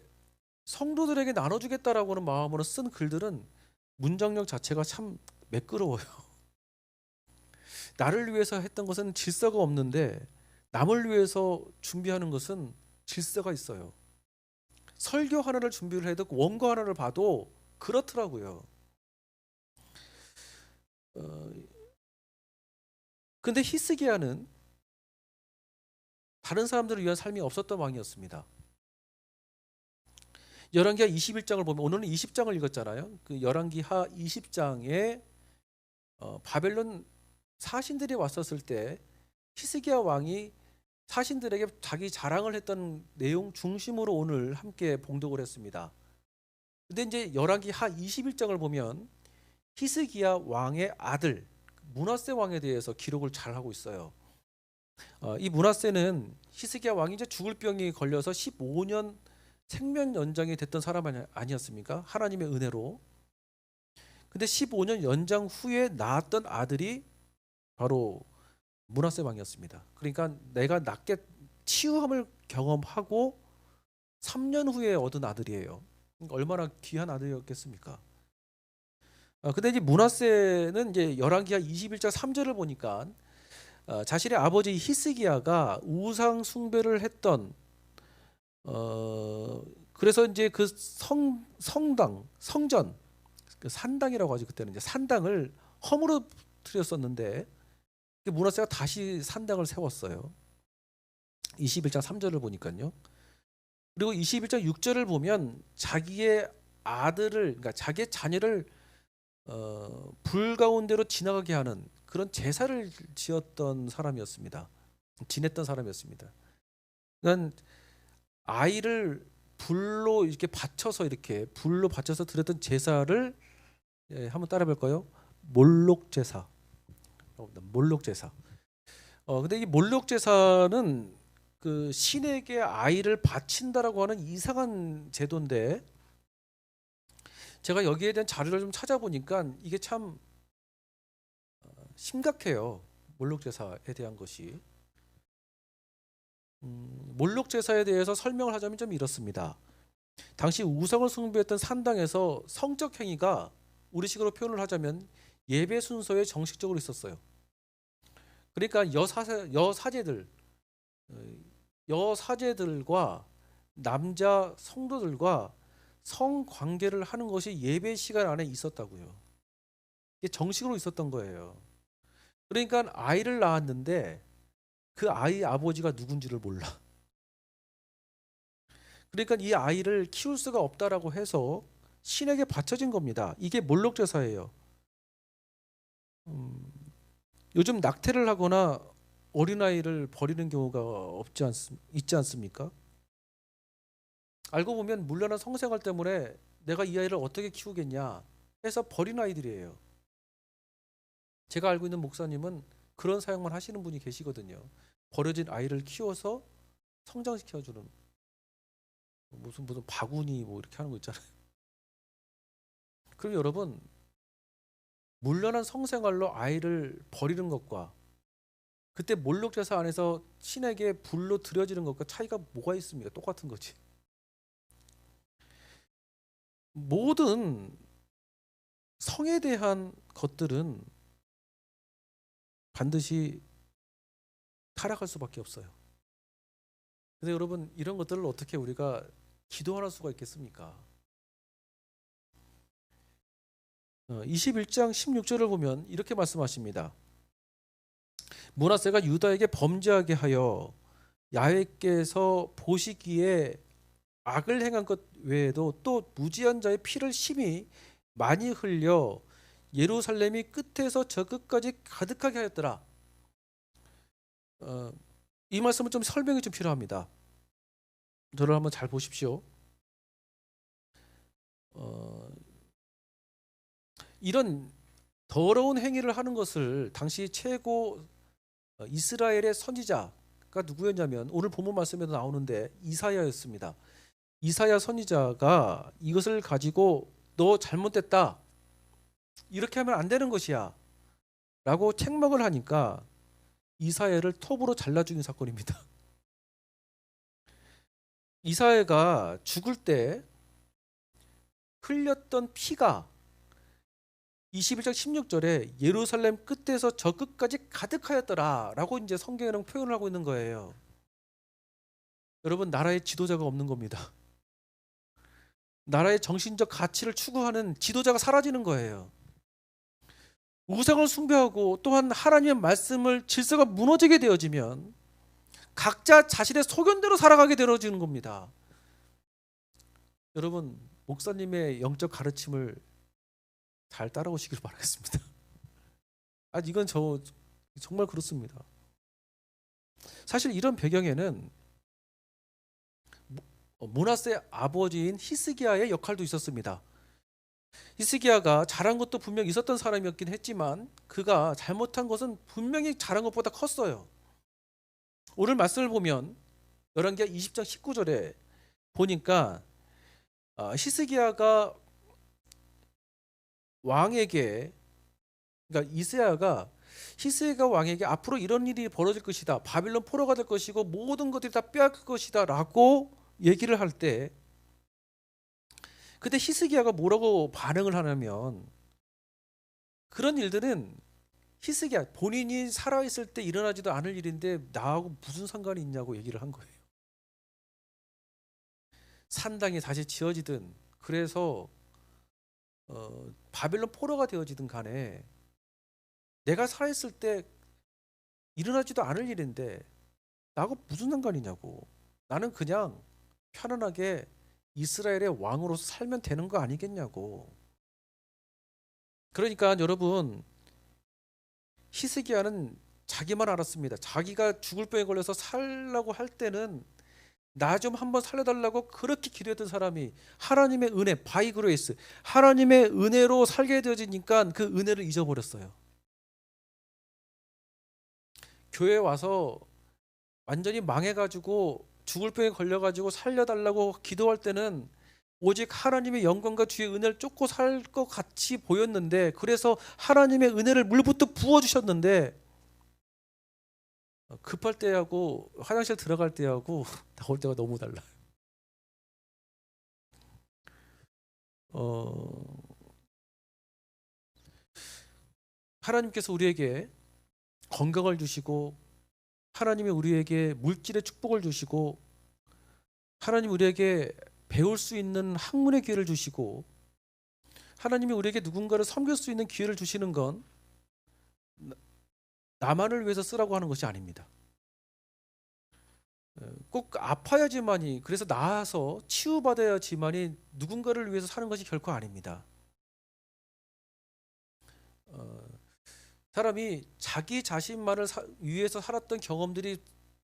성도들에게 나눠주겠다라고 하는 마음으로 쓴 글들은 문장력 자체가 참 매끄러워요. 나를 위해서 했던 것은 질서가 없는데 남을 위해서 준비하는 것은 질서가 있어요. 설교 하나를 준비를 해도 원고 하나를 봐도 그렇더라고요. 근데 히스기야는 다른 사람들을 위한 삶이 없었던 왕이었습니다. 열왕기하 21장을 보면 오늘은 20장을 읽었잖아요. 그 열왕기하 20장에 바벨론 사신들이 왔었을 때 히스기야 왕이 사신들에게 자기 자랑을 했던 내용 중심으로 오늘 함께 봉독을 했습니다. 근데 이제 열왕기하 21장을 보면 히스기야 왕의 아들 므낫세 왕에 대해서 기록을 잘 하고 있어요. 이 므낫세는 히스기야 왕이 이제 죽을 병이 걸려서 15년 생명 연장이 됐던 사람 아니었습니까? 하나님의 은혜로. 근데 15년 연장 후에 낳았던 아들이 바로 므낫세 왕이었습니다. 그러니까 내가 낮게 치유함을 경험하고 3년 후에 얻은 아들이에요. 그러니까 얼마나 귀한 아들이었겠습니까? 근데 이제 므낫세는 이제 열왕기하 21장 3절을 보니까 자신의 아버지 히스기야가 우상 숭배를 했던 그래서 이제 그 성전 그 산당이라고 하죠. 그때는 이제 산당을 허물어뜨렸었는데 므낫세가 다시 산당을 세웠어요. 21장 3절을 보니까요. 그리고 21장 6절을 보면 자기의 아들을 그러니까 자기의 자녀를 불 가운데로 지나가게 하는 그런 제사를 지었던 사람이었습니다. 지냈던 사람이었습니다. 그러니까 아이를 불로 이렇게 받쳐서 드렸던 제사를 한번 따라 볼까요? 몰록 제사. 몰록 제사. 근데 이 몰록 제사는 그 신에게 아이를 바친다라고 하는 이상한 제도인데 제가 여기에 대한 자료를 좀 찾아보니까 이게 참 심각해요. 몰록 제사에 대한 것이. 몰록 제사에 대해서 설명을 하자면 좀 이렇습니다. 당시 우상을 숭배했던 산당에서 성적 행위가 우리식으로 표현을 하자면 예배 순서에 정식적으로 있었어요. 그러니까 여사제들과 남자 성도들과 성관계를 하는 것이 예배 시간 안에 있었다고요. 이게 정식으로 있었던 거예요. 그러니까 아이를 낳았는데 그 아이의 아버지가 누군지를 몰라. 그러니까 이 아이를 키울 수가 없다라고 해서 신에게 바쳐진 겁니다. 이게 몰록 제사예요. 요즘 낙태를 하거나 어린아이를 버리는 경우가 있지 않습니까? 알고 보면 문란한 성생활 때문에 내가 이 아이를 어떻게 키우겠냐 해서 버린 아이들이에요. 제가 알고 있는 목사님은 그런 사역만 하시는 분이 계시거든요. 버려진 아이를 키워서 성장시켜주는 무슨 바구니 뭐 이렇게 하는 거 있잖아요. 그럼 여러분 문란한 성생활로 아이를 버리는 것과 그때 몰록제사 안에서 신에게 불로 드려지는 것과 차이가 뭐가 있습니까? 똑같은 거지. 모든 성에 대한 것들은 반드시 타락할 수밖에 없어요. 근데 여러분 이런 것들을 어떻게 우리가 기도할 수가 있겠습니까? 21장 16절을 보면 이렇게 말씀하십니다. 므낫세가 유다에게 범죄하게 하여 야훼께서 보시기에 악을 행한 것 외에도 또 무지한 자의 피를 심히 많이 흘려 예루살렘이 끝에서 저 끝까지 가득하게 하였더라. 이 말씀은 좀 설명이 좀 필요합니다. 저를 한번 잘 보십시오. 이런 더러운 행위를 하는 것을 당시 최고 이스라엘의 선지자가 누구였냐면 오늘 본문 말씀에도 나오는데 이사야였습니다. 이사야 선지자가 이것을 가지고 너 잘못됐다. 이렇게 하면 안 되는 것이야. 라고 책망을 하니까 이사야를 톱으로 잘라 죽인 사건입니다. 이사야가 죽을 때 흘렸던 피가 21장 16절에 예루살렘 끝에서 저 끝까지 가득하였더라 라고 이제 성경에는 표현을 하고 있는 거예요. 여러분 나라의 지도자가 없는 겁니다. 나라의 정신적 가치를 추구하는 지도자가 사라지는 거예요. 우상을 숭배하고 또한 하나님의 말씀을 질서가 무너지게 되어지면 각자 자신의 소견대로 살아가게 되어지는 겁니다. 여러분 목사님의 영적 가르침을 잘 따라오시길 바라겠습니다. 이건 정말 그렇습니다. 사실 이런 배경에는 므낫세 아버지인 히스기야의 역할도 있었습니다. 히스기야가 잘한 것도 분명 있었던 사람이었긴 했지만 그가 잘못한 것은 분명히 잘한 것보다 컸어요. 오늘 말씀을 보면 열왕기하 20장 19절에 보니까 히스기야가 왕에게, 그러니까 이스야가 히스기야 왕에게 앞으로 이런 일이 벌어질 것이다, 바빌론 포로가 될 것이고 모든 것들이 다 빼앗길 것이다 라고 얘기를 할 때, 그때 히스기야가 뭐라고 반응을 하냐면, 그런 일들은 히스기야 본인이 살아있을 때 일어나지도 않을 일인데 나하고 무슨 상관이 있냐고 얘기를 한 거예요. 산당이 다시 지어지든, 그래서 바벨론 포로가 되어지든 간에 내가 살아있을 때 일어나지도 않을 일인데 나하고 무슨 상관이냐고. 나는 그냥 편안하게 이스라엘의 왕으로서 살면 되는 거 아니겠냐고. 그러니까 여러분, 히스기야는 자기만 알았습니다. 자기가 죽을 병에 걸려서 살라고 할 때는 나 좀 한번 살려달라고 그렇게 기도했던 사람이 하나님의 은혜, 바이그레이스, 하나님의 은혜로 살게 되어지니까 그 은혜를 잊어버렸어요. 교회 와서 완전히 망해가지고 죽을 병에 걸려가지고 살려달라고 기도할 때는 오직 하나님의 영광과 주의 은혜를 쫓고 살 것 같이 보였는데, 그래서 하나님의 은혜를 물부터 부어주셨는데, 급할 때하고 화장실 들어갈 때하고 나올 때가 너무 달라요. 하나님께서 우리에게 건강을 주시고, 하나님이 우리에게 물질의 축복을 주시고, 하나님 우리에게 배울 수 있는 학문의 기회를 주시고, 하나님이 우리에게 누군가를 섬길 수 있는 기회를 주시는 건 나만을 위해서 쓰라고 하는 것이 아닙니다. 꼭 아파야지만이, 그래서 나아서 치유받아야지만이 누군가를 위해서 사는 것이 결코 아닙니다. 사람이 자기 자신만을 위해서 살았던 경험들이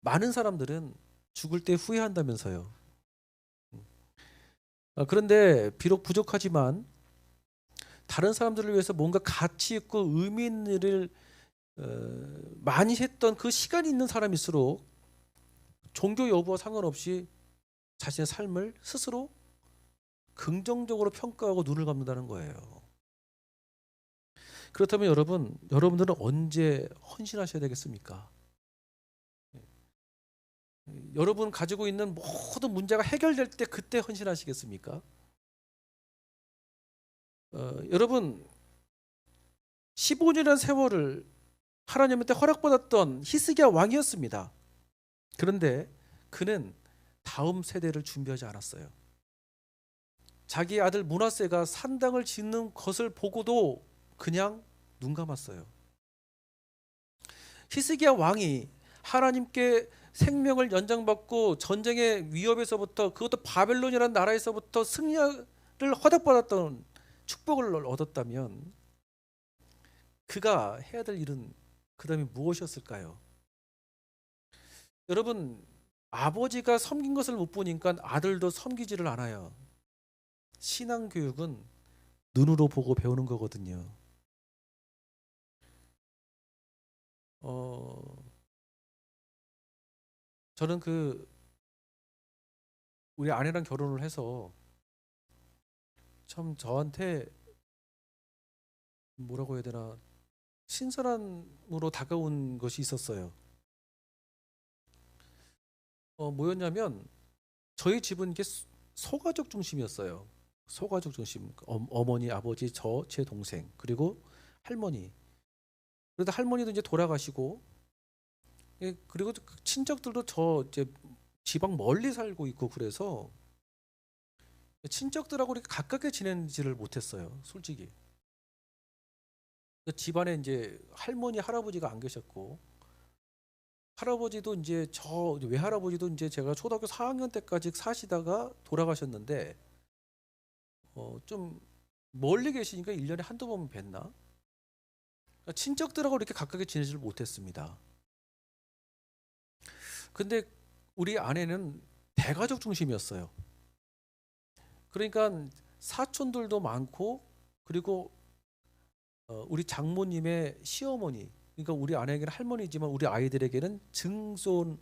많은 사람들은 죽을 때 후회한다면서요. 그런데 비록 부족하지만 다른 사람들을 위해서 뭔가 가치 있고 의미 있는 일을 많이 했던 그 시간이 있는 사람일수록 종교 여부와 상관없이 자신의 삶을 스스로 긍정적으로 평가하고 눈을 감는다는 거예요. 그렇다면 여러분들은 언제 헌신하셔야 되겠습니까? 여러분 가지고 있는 모든 문제가 해결될 때 그때 헌신하시겠습니까? 여러분 15년이라는 세월을 하나님한테 허락받았던 히스기야 왕이었습니다. 그런데 그는 다음 세대를 준비하지 않았어요. 자기 아들 므낫세가 산당을 짓는 것을 보고도 그냥 눈 감았어요. 히스기야 왕이 하나님께 생명을 연장받고 전쟁의 위협에서부터, 그것도 바벨론이라는 나라에서부터 승리를 허락받았던 축복을 얻었다면 그가 해야 될 일은 그 다음에 무엇이었을까요? 여러분, 아버지가 섬긴 것을 못 보니까 아들도 섬기지를 않아요. 신앙교육은 눈으로 보고 배우는 거거든요. 저는 우리 아내랑 결혼을 해서 참 저한테 뭐라고 해야 되나, 신선함으로 다가온 것이 있었어요. 뭐였냐면 저희 집은 이게 소가족 중심이었어요. 소가족 중심. 어머니, 아버지, 제 동생, 그리고 할머니. 그래도 할머니도 이제 돌아가시고, 그리고 친척들도 이제 지방 멀리 살고 있고, 그래서 친척들하고 이렇게 가깝게 지내지를 못했어요, 솔직히. 집안에 이제 할머니, 할아버지가 안 계셨고, 할아버지도 이제 외할아버지도 이제 제가 초등학교 4학년 때까지 사시다가 돌아가셨는데, 좀 멀리 계시니까 1년에 한두 번 뵀나? 그러니까 친척들하고 이렇게 가깝게 지내지를 못했습니다. 근데 우리 아내는 대가족 중심이었어요. 그러니까 사촌들도 많고, 그리고 우리 장모님의 시어머니, 그러니까 우리 아내에게는 할머니지만 우리 아이들에게는 증손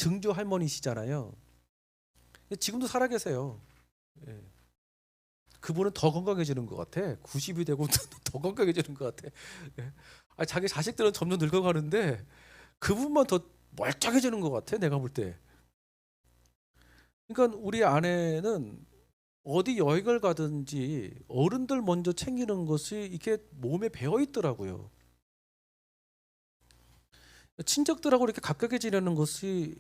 증조 할머니시잖아요. 지금도 살아계세요. 예. 그분은 더 건강해지는 것 같아. 90이 되고 더 건강해지는 것 같아. 예. 아니, 자기 자식들은 점점 늙어가는데 그분만 더 멀쩡해지는 것 같아. 내가 볼 때. 그러니까 우리 아내는 어디 여행을 가든지 어른들 먼저 챙기는 것이 이게 몸에 배어 있더라고요. 친척들하고 이렇게 가깝게 지내는 것이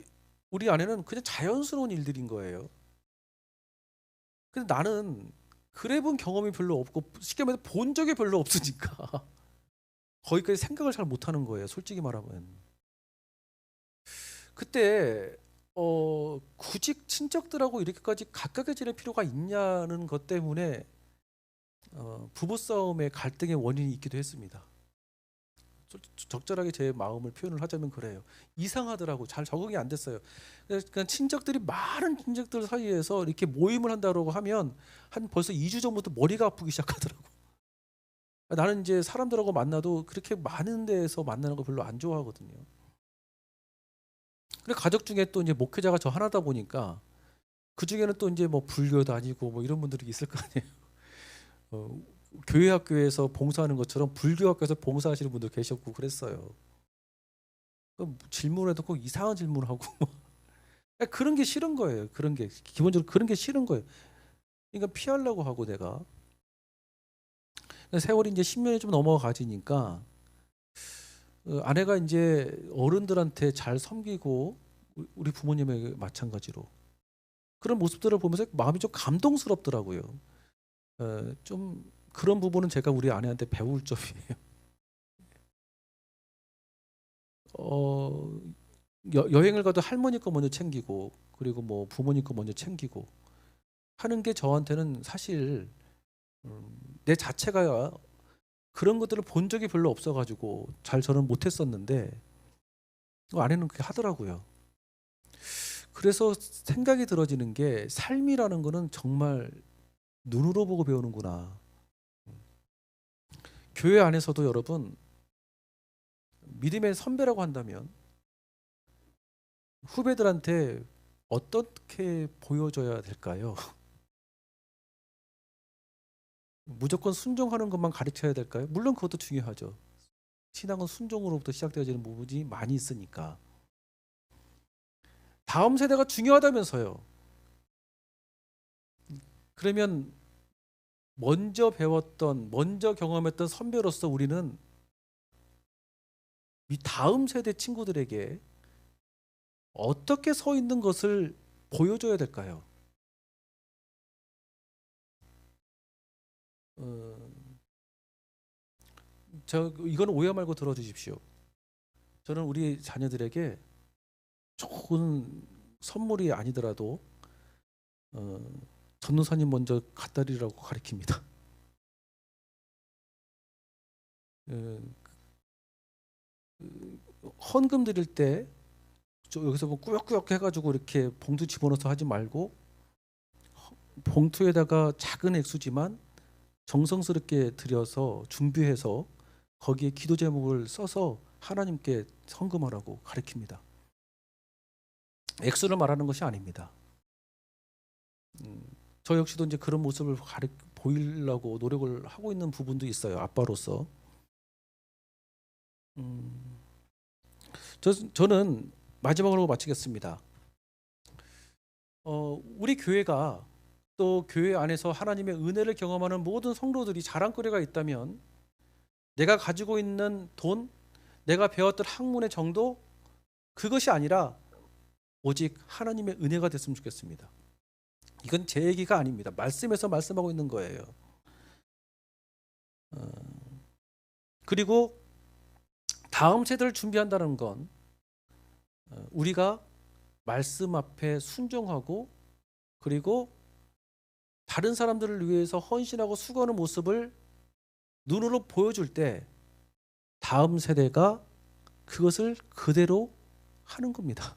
우리 아내는 그냥 자연스러운 일들인 거예요. 근데 나는 그래 본 경험이 별로 없고 쉽게 말해서 본 적이 별로 없으니까 거기까지 생각을 잘 못하는 거예요. 솔직히 말하면. 그때 굳이 친척들하고 이렇게까지 가깝게 지낼 필요가 있냐는 것 때문에 부부싸움의 갈등의 원인이 있기도 했습니다. 적절하게 제 마음을 표현을 하자면 그래요. 이상하더라고. 잘 적응이 안 됐어요. 그러니까 친척들이 많은 친척들 사이에서 이렇게 모임을 한다고 하면 한 벌써 2주 전부터 머리가 아프기 시작하더라고. 나는 이제 사람들하고 만나도 그렇게 많은 데에서 만나는 거 별로 안 좋아하거든요. 근데 가족 중에 또 이제 목회자가 저 하나다 보니까 그 중에는 또 이제 뭐 불교도 아니고 뭐 이런 분들이 있을 거 아니에요. 어, 교회 학교에서 봉사하는 것처럼 불교 학교에서 봉사하시는 분들 계셨고 그랬어요. 질문해도 꼭 이상한 질문을 하고 그런 게 싫은 거예요. 그런 게 기본적으로 그런 게 싫은 거예요. 그러니까 피하려고 하고 내가 세월이 이제 10년이 좀 넘어가지니까 아내가 이제 어른들한테 잘 섬기고 우리 부모님에게 마찬가지로 그런 모습들을 보면서 마음이 좀 감동스럽더라고요. 좀 그런 부분은 제가 우리 아내한테 배울 점이에요. 여행을 가도 할머니 거 먼저 챙기고 그리고 뭐 부모님 거 먼저 챙기고 하는 게 저한테는 사실 내 자체가 그런 것들을 본 적이 별로 없어가지고 잘 저는 못했었는데 아내는 그렇게 하더라고요. 그래서 생각이 들어지는 게 삶이라는 거는 정말 눈으로 보고 배우는구나. 교회 안에서도 여러분 믿음의 선배라고 한다면 후배들한테 어떻게 보여줘야 될까요? 무조건 순종하는 것만 가르쳐야 될까요? 물론 그것도 중요하죠. 신앙은 순종으로부터 시작되어지는 부분이 많이 있으니까. 다음 세대가 중요하다면서요. 그러면 먼저 배웠던, 먼저 경험했던 선배로서 우리는 이 다음 세대 친구들에게 어떻게 서 있는 것을 보여줘야 될까요? 어, 이건 오해 말고 들어주십시오. 저는 우리 자녀들에게 좋은 선물이 아니더라도 전도사님 먼저 갖다 드리라고 가르칩니다. 헌금 드릴 때 여기서 뭐 꾸역꾸역 해가지고 이렇게 봉투 집어넣어서 하지 말고 봉투에다가 작은 액수지만 정성스럽게 드려서 준비해서 거기에 기도 제목을 써서 하나님께 헌금하라고 가르칩니다. 액수를 말하는 것이 아닙니다. 저 역시도 이제 그런 모습을 보이려고 노력을 하고 있는 부분도 있어요. 아빠로서. 저는 마지막으로 마치겠습니다. 우리 교회가 또 교회 안에서 하나님의 은혜를 경험하는 모든 성도들이 자랑거리가 있다면 내가 가지고 있는 돈, 내가 배웠던 학문의 정도 그것이 아니라 오직 하나님의 은혜가 됐으면 좋겠습니다. 이건 제 얘기가 아닙니다. 말씀에서 말씀하고 있는 거예요. 그리고 다음 세대를 준비한다는 건 우리가 말씀 앞에 순종하고 그리고 다른 사람들을 위해서 헌신하고 수고하는 모습을 눈으로 보여줄 때 다음 세대가 그것을 그대로 하는 겁니다.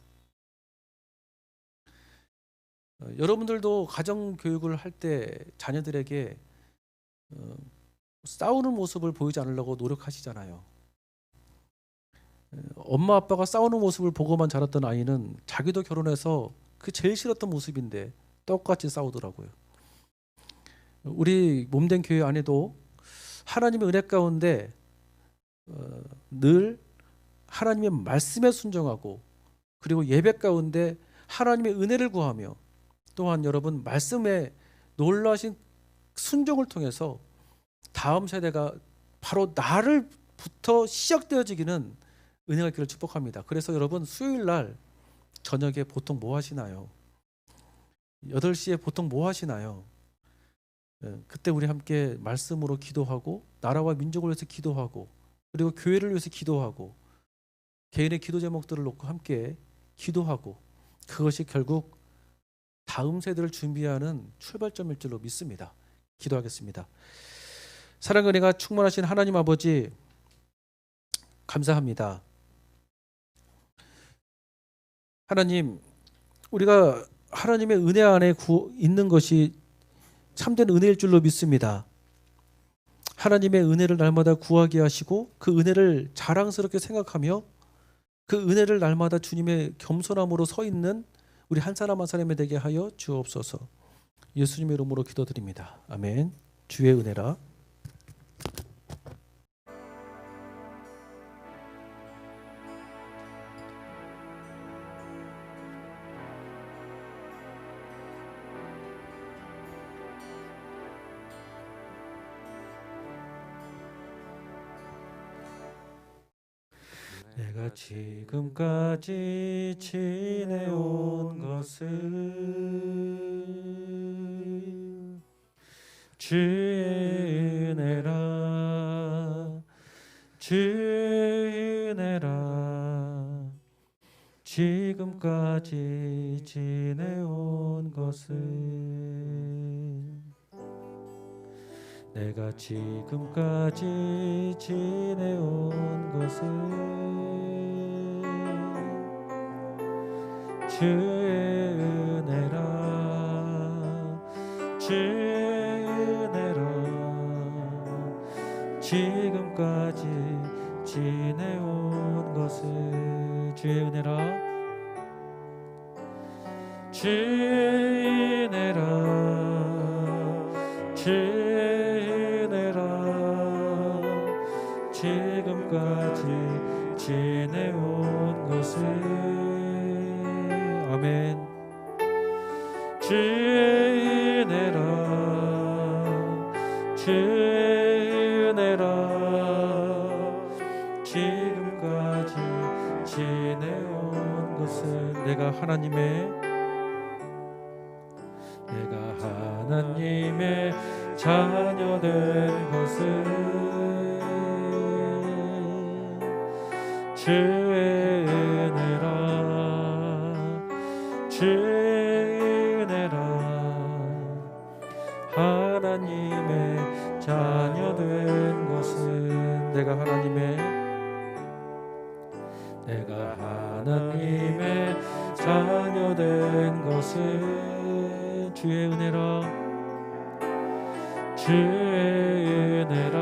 여러분들도 가정 교육을 할 때 자녀들에게 싸우는 모습을 보이지 않으려고 노력하시잖아요. 엄마 아빠가 싸우는 모습을 보고만 자랐던 아이는 자기도 결혼해서 그 제일 싫었던 모습인데 똑같이 싸우더라고요. 우리 몸된 교회 안에도 하나님의 은혜 가운데 늘 하나님의 말씀에 순종하고, 그리고 예배 가운데 하나님의 은혜를 구하며, 또한 여러분 말씀에 놀라신 순종을 통해서 다음 세대가 바로 나를부터 시작되어지기는 은혜가 있기를 축복합니다. 그래서 여러분 수요일 날 저녁에 보통 뭐 하시나요? 8시에 보통 뭐 하시나요? 그때 우리 함께 말씀으로 기도하고, 나라와 민족을 위해서 기도하고, 그리고 교회를 위해서 기도하고, 개인의 기도 제목들을 놓고 함께 기도하고, 그것이 결국 다음 세대를 준비하는 출발점일 줄로 믿습니다. 기도하겠습니다. 사랑과 은혜가 충만하신 하나님 아버지, 감사합니다. 하나님, 우리가 하나님의 은혜 안에 있는 것이 참된 은혜일 줄로 믿습니다. 하나님의 은혜를 날마다 구하게 하시고, 그 은혜를 자랑스럽게 생각하며 그 은혜를 날마다 주님의 겸손함으로 서 있는 우리 한 사람 한 사람이 되게 하여 주옵소서. 예수님의 이름으로 기도드립니다. 아멘. 주의 은혜라. 내가 지금까지 지내온 것은 주의 은혜라, 주의 은혜라. 지금까지 지내온 것은, 내가 지금까지 지내온 것은 주의 은혜라, 주의 은혜라. 지금까지 지내온 것은 주의 은혜라, 주의 은혜라, 주의 은혜라. 지금까지 지내온 것은 아멘. 주의 은혜라, 주의 은혜라. 지금까지 지내온 것은 내가 하나님의 자녀 된 것은 주의 은혜라, 주의 은혜라. 하나님의 자녀 된 것은 내가 하나님의 자녀 된 것은 주의 은혜라, 주의 은혜라,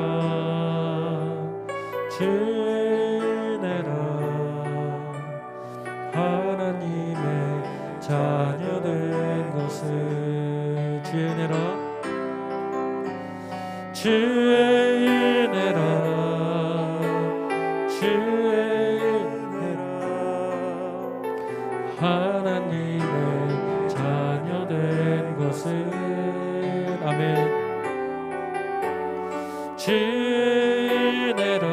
주의 은혜라. 하나님의 자녀 된 것은 주의 은혜라, 주의 은혜라, 주의 은혜라. 하나님의 자녀 된 것은 아멘. 주의 은혜라,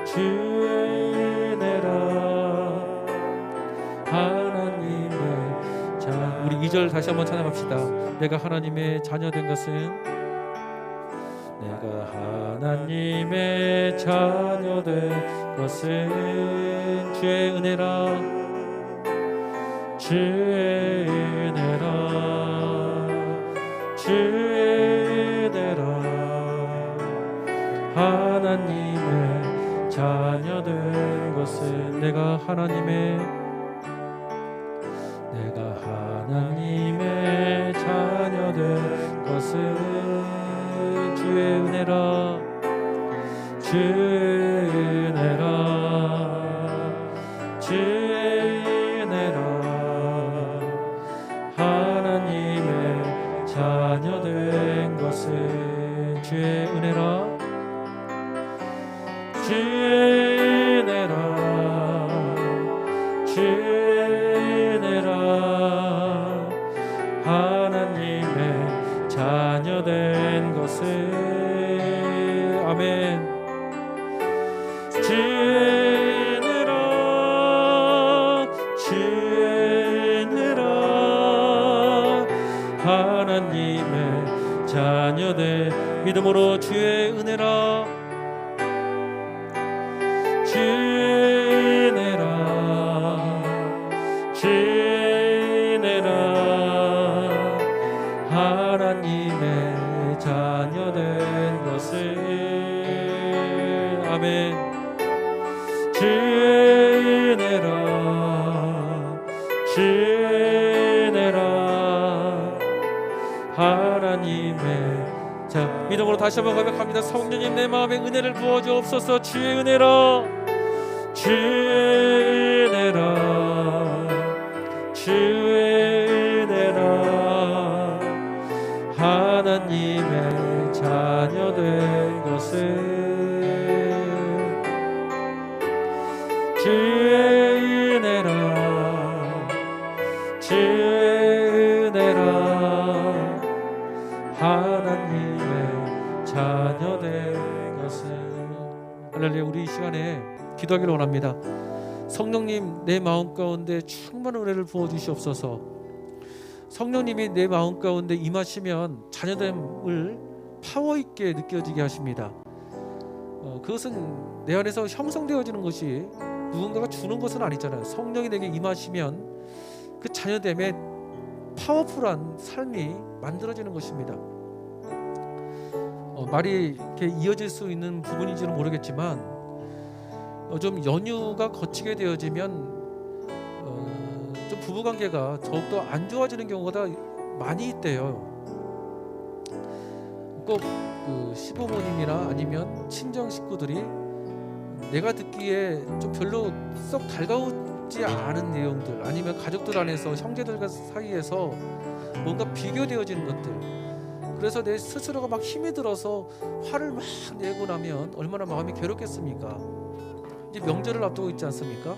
주의 은혜라. 하나님의 우리 2절 다시 한번 찬양합시다. 내가 하나님의 자녀 된 것은, 내가 하나님의 자녀 된 것은 주의 은혜라, 주의 은혜라, 주의 은혜라. 하나님의 자녀 된 것은 내가 하나님의 자녀 된 것은 주의 은혜라, 주의 은혜라 주의 은혜라 하나님의 자녀 된 것은 주의 은혜라 주의 은혜라 주의 은혜라 하나님의 자녀 된 것은 아멘 주의 은혜라 주의 은혜라 하나님의 자녀 된 믿음으로 주의 은혜라 주의 은혜라 주의 은혜라 하나님의 자녀 된 것을 아멘 주의 은혜라 주의 은혜라 하나님의 자 믿음으로 다시 한번 고백합니다. 성령님 내 마음에 은혜를 부어주옵소서 주의 은혜라 주의 은혜라 주의 은혜라 하나님의 자녀 된 것을 주의 은혜라 주의 은혜라 하나님의 자녀 된 것을 할렐루야. 우리 이 시간에 기도하기를 원합니다. 성령님 내 마음 가운데 충만한 은혜를 부어주시옵소서. 성령님이 내 마음 가운데 임하시면 자녀됨을 파워있게 느껴지게 하십니다. 그것은 내 안에서 형성되어지는 것이 누군가가 주는 것은 아니잖아요. 성령이 내게 임하시면 그 자녀됨에 파워풀한 삶이 만들어지는 것입니다. 말이 이렇게 이어질 수 있는 부분인지는 모르겠지만 좀 연유가 거치게 되어지면 좀 부부관계가 더욱더 안 좋아지는 경우가 많이 있대요. 꼭 그 시부모님이나 아니면 친정 식구들이 내가 듣기에 좀 별로 썩 달가우지 않은 내용들 아니면 가족들 안에서 형제들 사이에서 뭔가 비교되어지는 것들 그래서 내 스스로가 막 힘이 들어서 화를 막 내고 나면 얼마나 마음이 괴롭겠습니까? 이제 명절을 앞두고 있지 않습니까?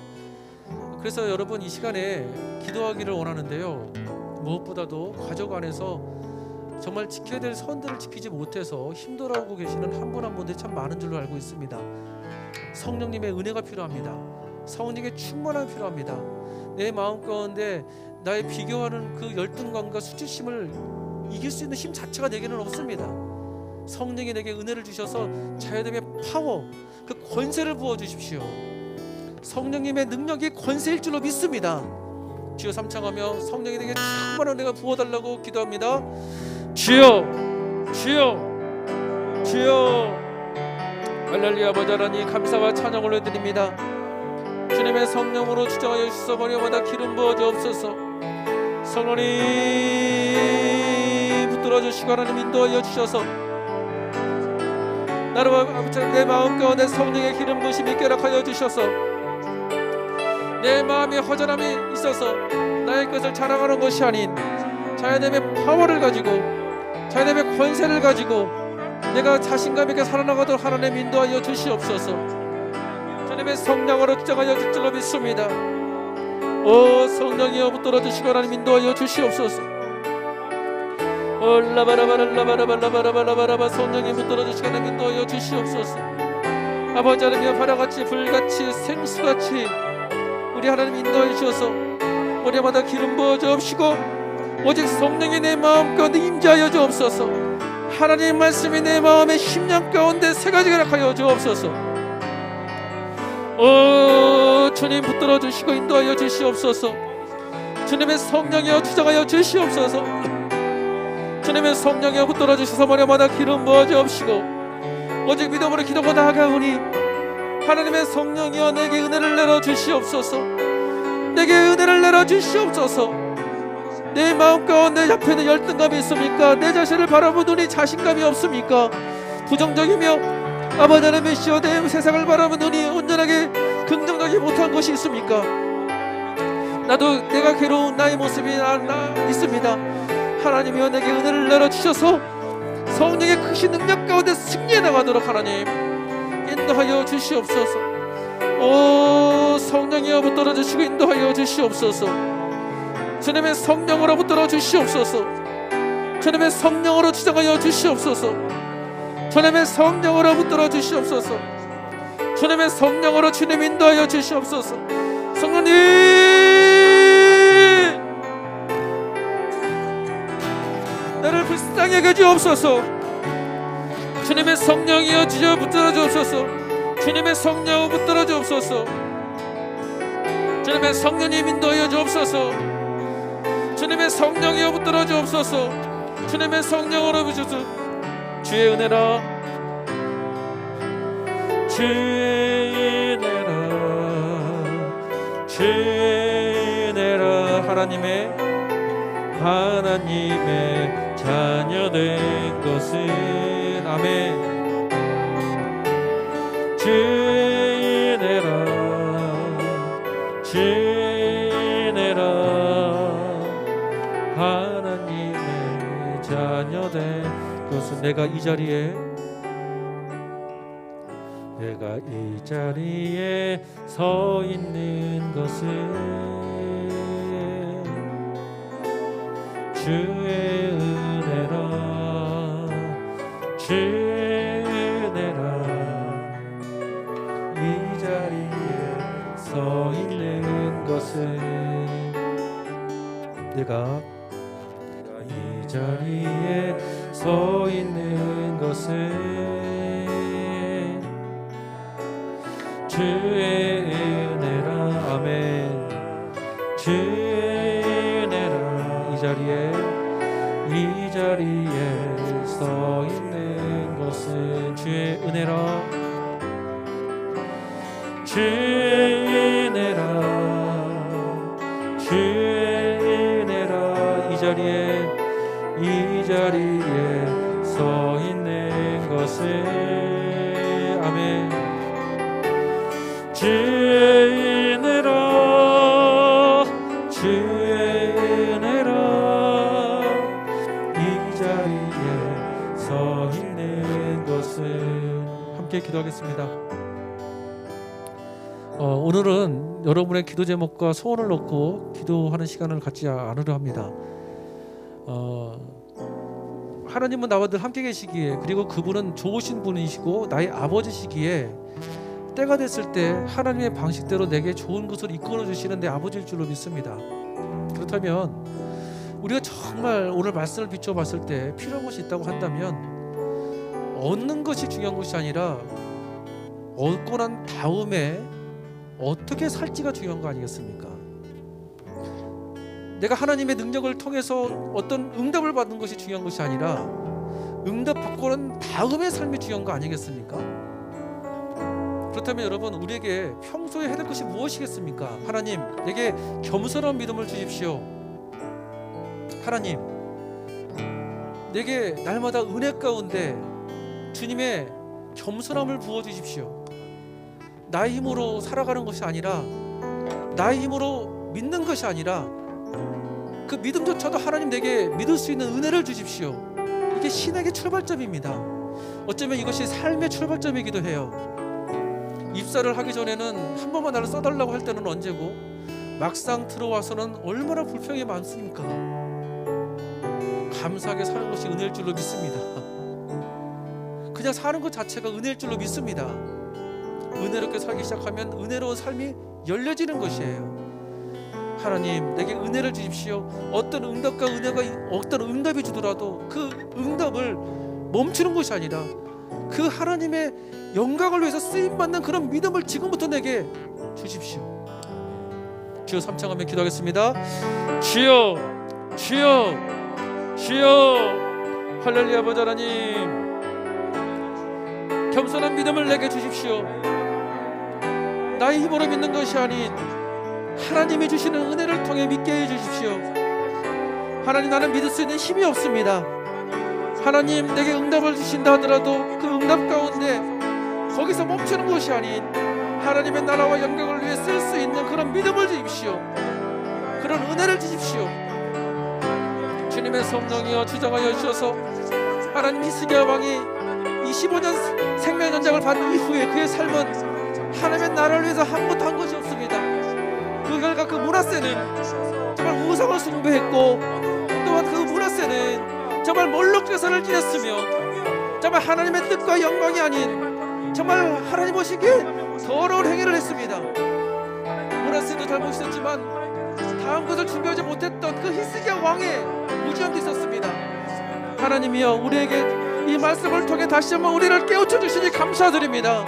그래서 여러분 이 시간에 기도하기를 원하는데요. 무엇보다도 가족 안에서 정말 지켜야 될 선들을 지키지 못해서 힘들어하고 계시는 한 분 한 분들이 참 많은 줄로 알고 있습니다. 성령님의 은혜가 필요합니다. 성령의 충만함이 필요합니다. 내 마음 가운데 나의 비교하는 그 열등감과 수치심을 이길 수 있는 힘 자체가 내게는 없습니다. 성령이 내게 은혜를 주셔서 자녀됨의 파워, 그 권세를 부어주십시오. 성령님의 능력이 권세일 줄로 믿습니다. 주여 삼창하며 성령이 내게 충만한 은혜가 부어달라고 기도합니다. 주여 주여 주여 할렐루야. 아버지 하나님 감사와 찬양을 올려드립니다. 주님의 성령으로 주장하여 주셔서 머리마다 기름 부어 주옵소서. 성령님 붙들어 주시고 하나님 인도하여 주셔서 나를 아버지 내 마음 가운데 성령의 기름 부으심이 깨락하여 주셔서 내 마음에 허전함이 있어서 나의 것을 자랑하는 것이 아닌 자녀됨의 파워를 가지고 자녀됨의 권세를 가지고 내가 자신감 있게 살아나가도록 하나님 인도하여 주시옵소서. 주님의 성령으로 주장하여 줄 줄로 믿습니다. 오 성령이여 붙들어 주시고 하나님 인도하여 주시옵소서. 라바라바라바라바라바라바라바 성령이 붙들어 주시고 하나님 인도하여 주시옵소서. 아버지 하나님 바다같이 불같이 생수같이 우리 하나님 인도하여 주셔서 머리마다 기름 부어 주옵시고 오직 성령이 내 마음 가운데 임재하여 주옵소서. 하나님의 말씀이 내 마음의 심령 가운데 세 가지가 낙하여 주옵소서. 오 주님 붙들어 주시고 인도하여 주시옵소서. 주님의 성령이여 주장하여 주시옵소서. 주님의 성령이여 붙들어 주셔서 머리마다 기름 부어 주옵시고 오직 믿음으로 기도가 나아가오니 하나님의 성령이여 내게 은혜를 내려 주시옵소서. 내게 은혜를 내려 주시옵소서. 내 마음 가운데 옆에는 열등감이 있습니까? 내 자신을 바라보더니 자신감이 없습니까? 부정적이며 아버지 하나님 메시아님, 세상을 바라보는 눈이 온전하게 긍정하지 못한 것이 있습니까? 나도 내가 괴로운 나의 모습이 있습니다. 하나님이여 내게 은혜를 내려주셔서 성령의 크신 능력 가운데 승리해 나가도록 하나님 인도하여 주시옵소서. 오 성령이여 붙들어 주시고 인도하여 주시옵소서. 주님의 성령으로 붙들어 주시옵소서. 주님의 성령으로 지정하여 주시옵소서. 주님의 성령으로 붙들어 주시옵소서. 주님의 성령으로 주님 인도하여 주시옵소서. 성령님 나를 불쌍히 여겨 주옵소서. 주님의 성령이여 주여 붙들어 주옵소서. 주님의 성령 붙들어 주옵소서. 주님의 성령님 인도하여 주옵소서. 주님의 성령이여 붙들어 주옵소서. 주님의 성령으로 부셔서 주의 은혜라 주의 은혜라 주의 은혜라 하나님의 자녀된 것은 아멘. 주의 은혜라 주의 은혜라 하나님의 자녀된 것은 내가 이 자리에 서 있는 것은 주의 은혜라 주의 은혜라 이 자리에 서 있는 것은 내가 이 자리에 서 있는 것은 주의 은혜라 아멘. 주의 은혜라 이 자리에 서 있는 것은 주의 은혜라 주의 은혜라 주의 은혜라 이 자리에 서 있는 것은 아멘. 주의 은혜라 주의 은혜라 이 자리에 서 있는 것은 함께 기도하겠습니다. 오늘은 여러분의 기도 제목과 소원을 넣고 기도하는 시간을 갖지 않으려 합니다. 하나님은 나와 늘 함께 계시기에 그리고 그분은 좋으신 분이시고 나의 아버지시기에 때가 됐을 때 하나님의 방식대로 내게 좋은 것을 이끌어 주시는 내 아버지일 줄로 믿습니다. 그렇다면 우리가 정말 오늘 말씀을 비춰봤을 때 필요한 것이 있다고 한다면 얻는 것이 중요한 것이 아니라 얻고 난 다음에 어떻게 살지가 중요한 거 아니겠습니까? 내가 하나님의 능력을 통해서 어떤 응답을 받는 것이 중요한 것이 아니라 응답 받고 난 다음의 삶이 중요한 거 아니겠습니까? 그렇다면 여러분 우리에게 평소에 해야 될 것이 무엇이겠습니까? 하나님 내게 겸손한 믿음을 주십시오. 하나님 내게 날마다 은혜 가운데 주님의 겸손함을 부어주십시오. 나의 힘으로 살아가는 것이 아니라 나의 힘으로 믿는 것이 아니라 그 믿음조차도 하나님 내게 믿을 수 있는 은혜를 주십시오. 이게 신학의 출발점입니다. 어쩌면 이것이 삶의 출발점이기도 해요. 입사를 하기 전에는 한 번만 나를 써달라고 할 때는 언제고 막상 들어와서는 얼마나 불평이 많습니까? 감사하게 사는 것이 은혜일 줄로 믿습니다. 그냥 사는 것 자체가 은혜일 줄로 믿습니다. 은혜롭게 살기 시작하면 은혜로운 삶이 열려지는 것이에요. 하나님 내게 은혜를 주십시오. 어떤 응답과 은혜가 어떤 응답이 주더라도 그 응답을 멈추는 것이 아니라 그 하나님의 영광을 위해서 쓰임받는 그런 믿음을 지금부터 내게 주십시오. 주여 삼창하며 기도하겠습니다. 주여 주여 주여 할렐루야. 아버지 하나님 겸손한 믿음을 내게 주십시오. 나의 힘으로 믿는 것이 아닌 하나님이 주시는 은혜를 통해 믿게 해주십시오. 하나님 나는 믿을 수 있는 힘이 없습니다. 하나님 내게 응답을 주신다 하더라도 그 응답 가운데 거기서 멈추는 것이 아닌 하나님의 나라와 영광을 위해 쓸 수 있는 그런 믿음을 주십시오. 그런 은혜를 주십시오. 주님의 성령이여 주장하여 주셔서 하나님 히스기야 왕이 25년 생명 연장을 받은 이후에 그의 삶은 하나님의 나라를 위해서 아무것도 한 것이 없습니다. 그 결과 그 므낫세는 정말 우상을 숭배했고, 또한 그 므낫세는 정말 몰록 제사를 지냈으며 정말 하나님의 뜻과 영광이 아닌 정말 하나님 보시기에 더러운 행위를 했습니다. 므낫세도 잘못했지만 다음 것을 준비하지 못했던 그 히스기야 왕의 무지함도 있었습니다. 하나님이여, 우리에게 이 말씀을 통해 다시 한번 우리를 깨우쳐 주시니 감사드립니다.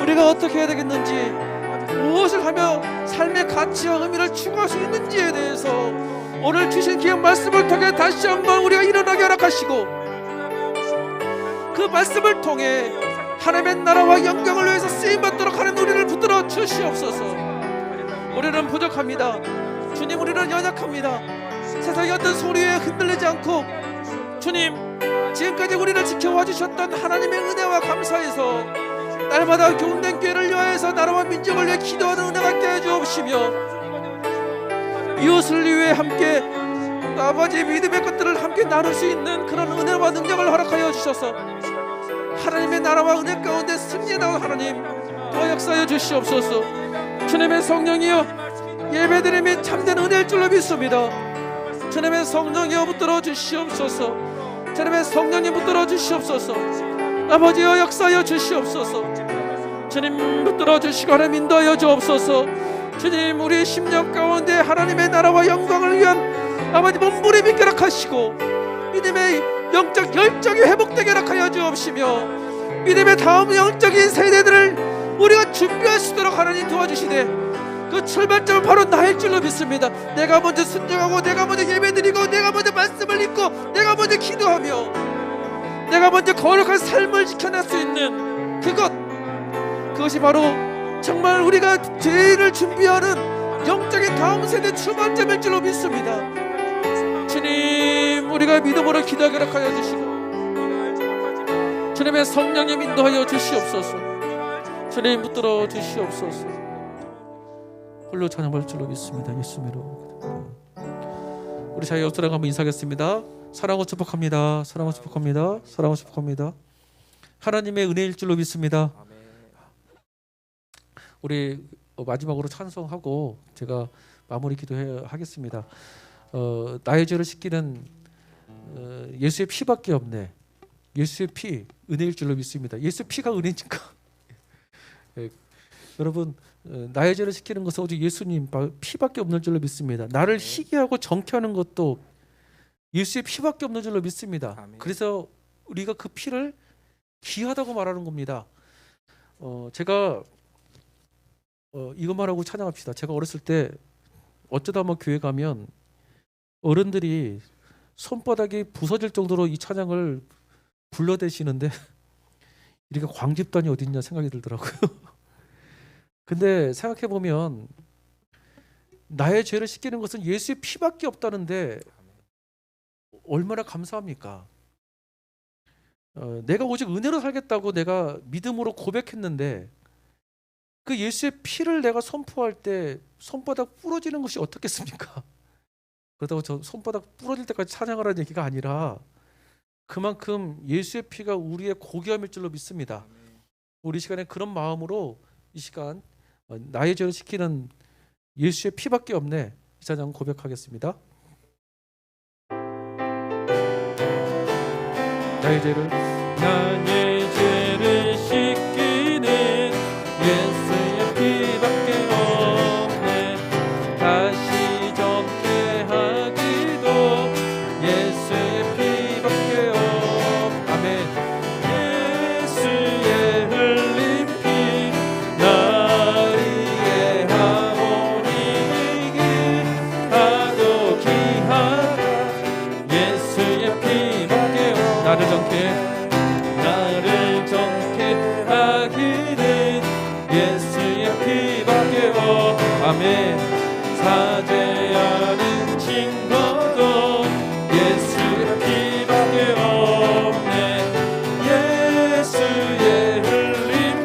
우리가 어떻게 해야 되겠는지, 무엇을 하며 삶의 가치와 의미를 추구할 수 있는지에 대해서 오늘 주신 귀한 말씀을 통해 다시 한번 우리가 일어나게 허락하시고, 그 말씀을 통해 하나님의 나라와 영광을 위해서 쓰임받도록 하는 우리를 붙들어 주시옵소서. 우리는 부족합니다. 주님, 우리는 연약합니다. 세상의 어떤 소리에 흔들리지 않고, 주님, 지금까지 우리를 지켜와 주셨던 하나님의 은혜와 감사해서 날마다 교훈된 교회를 위하여서 나라와 민족을 위해 기도하는 은혜가 있게 해주옵시며, 이웃을 위해 함께 아버지의 믿음의 것들을 함께 나눌 수 있는 그런 은혜와 능력을 허락하여 주셔서 하나님의 나라와 은혜 가운데 승리하는 하나님 더 역사하여 주시옵소서. 주님의 성령이여, 예배드림이 참된 은혜일 줄로 믿습니다. 주님의 성령이여 붙들어 주시옵소서. 주님의 성령님 붙들어 주시옵소서. 아버지여, 역사하여 주시옵소서. 주님 붙들어 주시고 하나님 인도하여 주옵소서. 주님, 우리의 심령 가운데 하나님의 나라와 영광을 위한 아버지 몸부림이 깨락하시고, 믿음의 영적 열정이 회복되게 허락하여 주옵시며, 믿음의 다음 영적인 세대들을 우리가 준비할 수 있도록 하나님 도와주시되, 그 출발점은 바로 나일 줄로 믿습니다. 내가 먼저 순종하고, 내가 먼저 예배드리고, 내가 먼저 말씀을 읽고, 내가 먼저 기도하며, 내가 먼저 거룩한 삶을 지켜낼 수 있는 그것이 바로 정말 우리가 죄를 준비하는 영적인 다음 세대 출발점일 줄로 믿습니다. 주님, 우리가 믿음으로 기도하게 허락하여 주시고, 주님의 성령님 인도하여 주시옵소서. 주님 붙들어 주시옵소서. 홀로 찬양할 줄로 믿습니다. 예수님으로. 우리 자 옆사람 한번 인사하겠습니다. 사랑하고 축복합니다. 사랑하고 축복합니다. 사랑하고 축복합니다. 하나님의 은혜일 줄로 믿습니다. 우리 마지막으로 찬송하고 제가 마무리 기도하겠습니다. 나의 죄를 씻기는 예수의 피밖에 없네. 예수의 피, 은혜일 줄로 믿습니다. 예수의 피가 은혜니까. 여러분, 나의 죄를 씻기는 것은 오직 예수님 피밖에 없는 줄로 믿습니다. 나를 희게 하고 정케하는 것도 예수의 피밖에 없는 줄로 믿습니다. 아멘. 그래서 우리가 그 피를 귀하다고 말하는 겁니다. 제가 이것만 하고 찬양합시다. 제가 어렸을 때 어쩌다 한번 교회 가면 어른들이 손바닥이 부서질 정도로 이 찬양을 불러대시는데 이렇게 광집단이 어디 있냐 생각이 들더라고요. 근데 생각해보면 나의 죄를 씻기는 것은 예수의 피밖에 없다는데 얼마나 감사합니까? 내가 오직 은혜로 살겠다고 내가 믿음으로 고백했는데 그 예수의 피를 내가 선포할 때 손바닥 부러지는 것이 어떻겠습니까? 그렇다고 저 손바닥 부러질 때까지 찬양을 하는 얘기가 아니라 그만큼 예수의 피가 우리의 고귀함일 줄로 믿습니다. 우리 시간에 그런 마음으로 이 시간 나의 죄를 씻기는 예수의 피밖에 없네, 이 찬양 고백하겠습니다. 나의 죄를 씻기는 예수의 피밖에 없네. 다시 정케하기도 예수의 피밖에 없네. 아멘. 예수의 흘린 피 나를 이해하오니 하도 귀하다. 예수의 피밖에 없네. 나를 정케 하기는 예수의 피밖에 없네. 아멘. 사죄하는 증거도 예수의 피밖에 없네. 예수의 흘린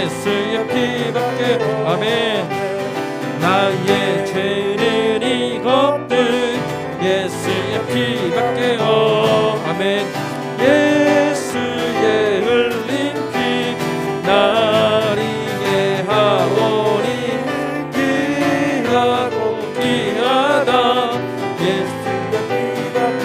예수의 피밖에. 아멘. 나의 죄는 이것들 예수의 피밖에. 아멘. 예수의 흘린 피 날 이해하오니 귀하고 귀하다. 예수의 피밖에.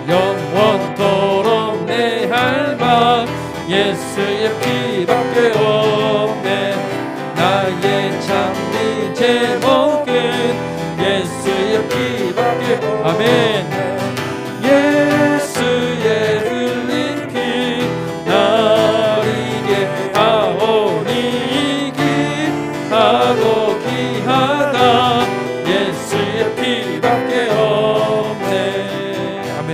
영원토록 내 할 바 예수의 피밖에 없네. 나의 참된 제목은 예수의 피밖에. 아멘. 예수의 흘린 피 나리게 하오니 귀하고 귀하다. 예수의 피밖에 없네. 아멘.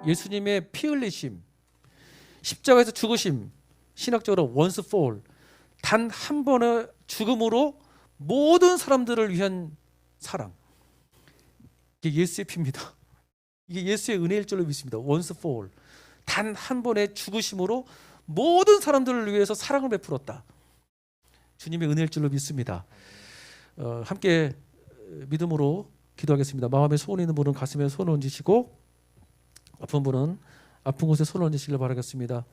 예수님의 피 흘리심, 십자가에서 죽으심, 신학적으로 once for all, 단 한 번의 죽음으로 모든 사람들을 위한 사랑. 이게 예수의 피입니다. 이게 예수의 은혜일 줄로 믿습니다. once for all, 단 한 번의 죽으심으로 모든 사람들을 위해서 사랑을 베풀었다. 주님의 은혜일 줄로 믿습니다. 함께 믿음으로 기도하겠습니다. 마음에 소원이 있는 분은 가슴에 손을 얹으시고, 아픈 분은 아픈 곳에 손을 얹으시길 바라겠습니다.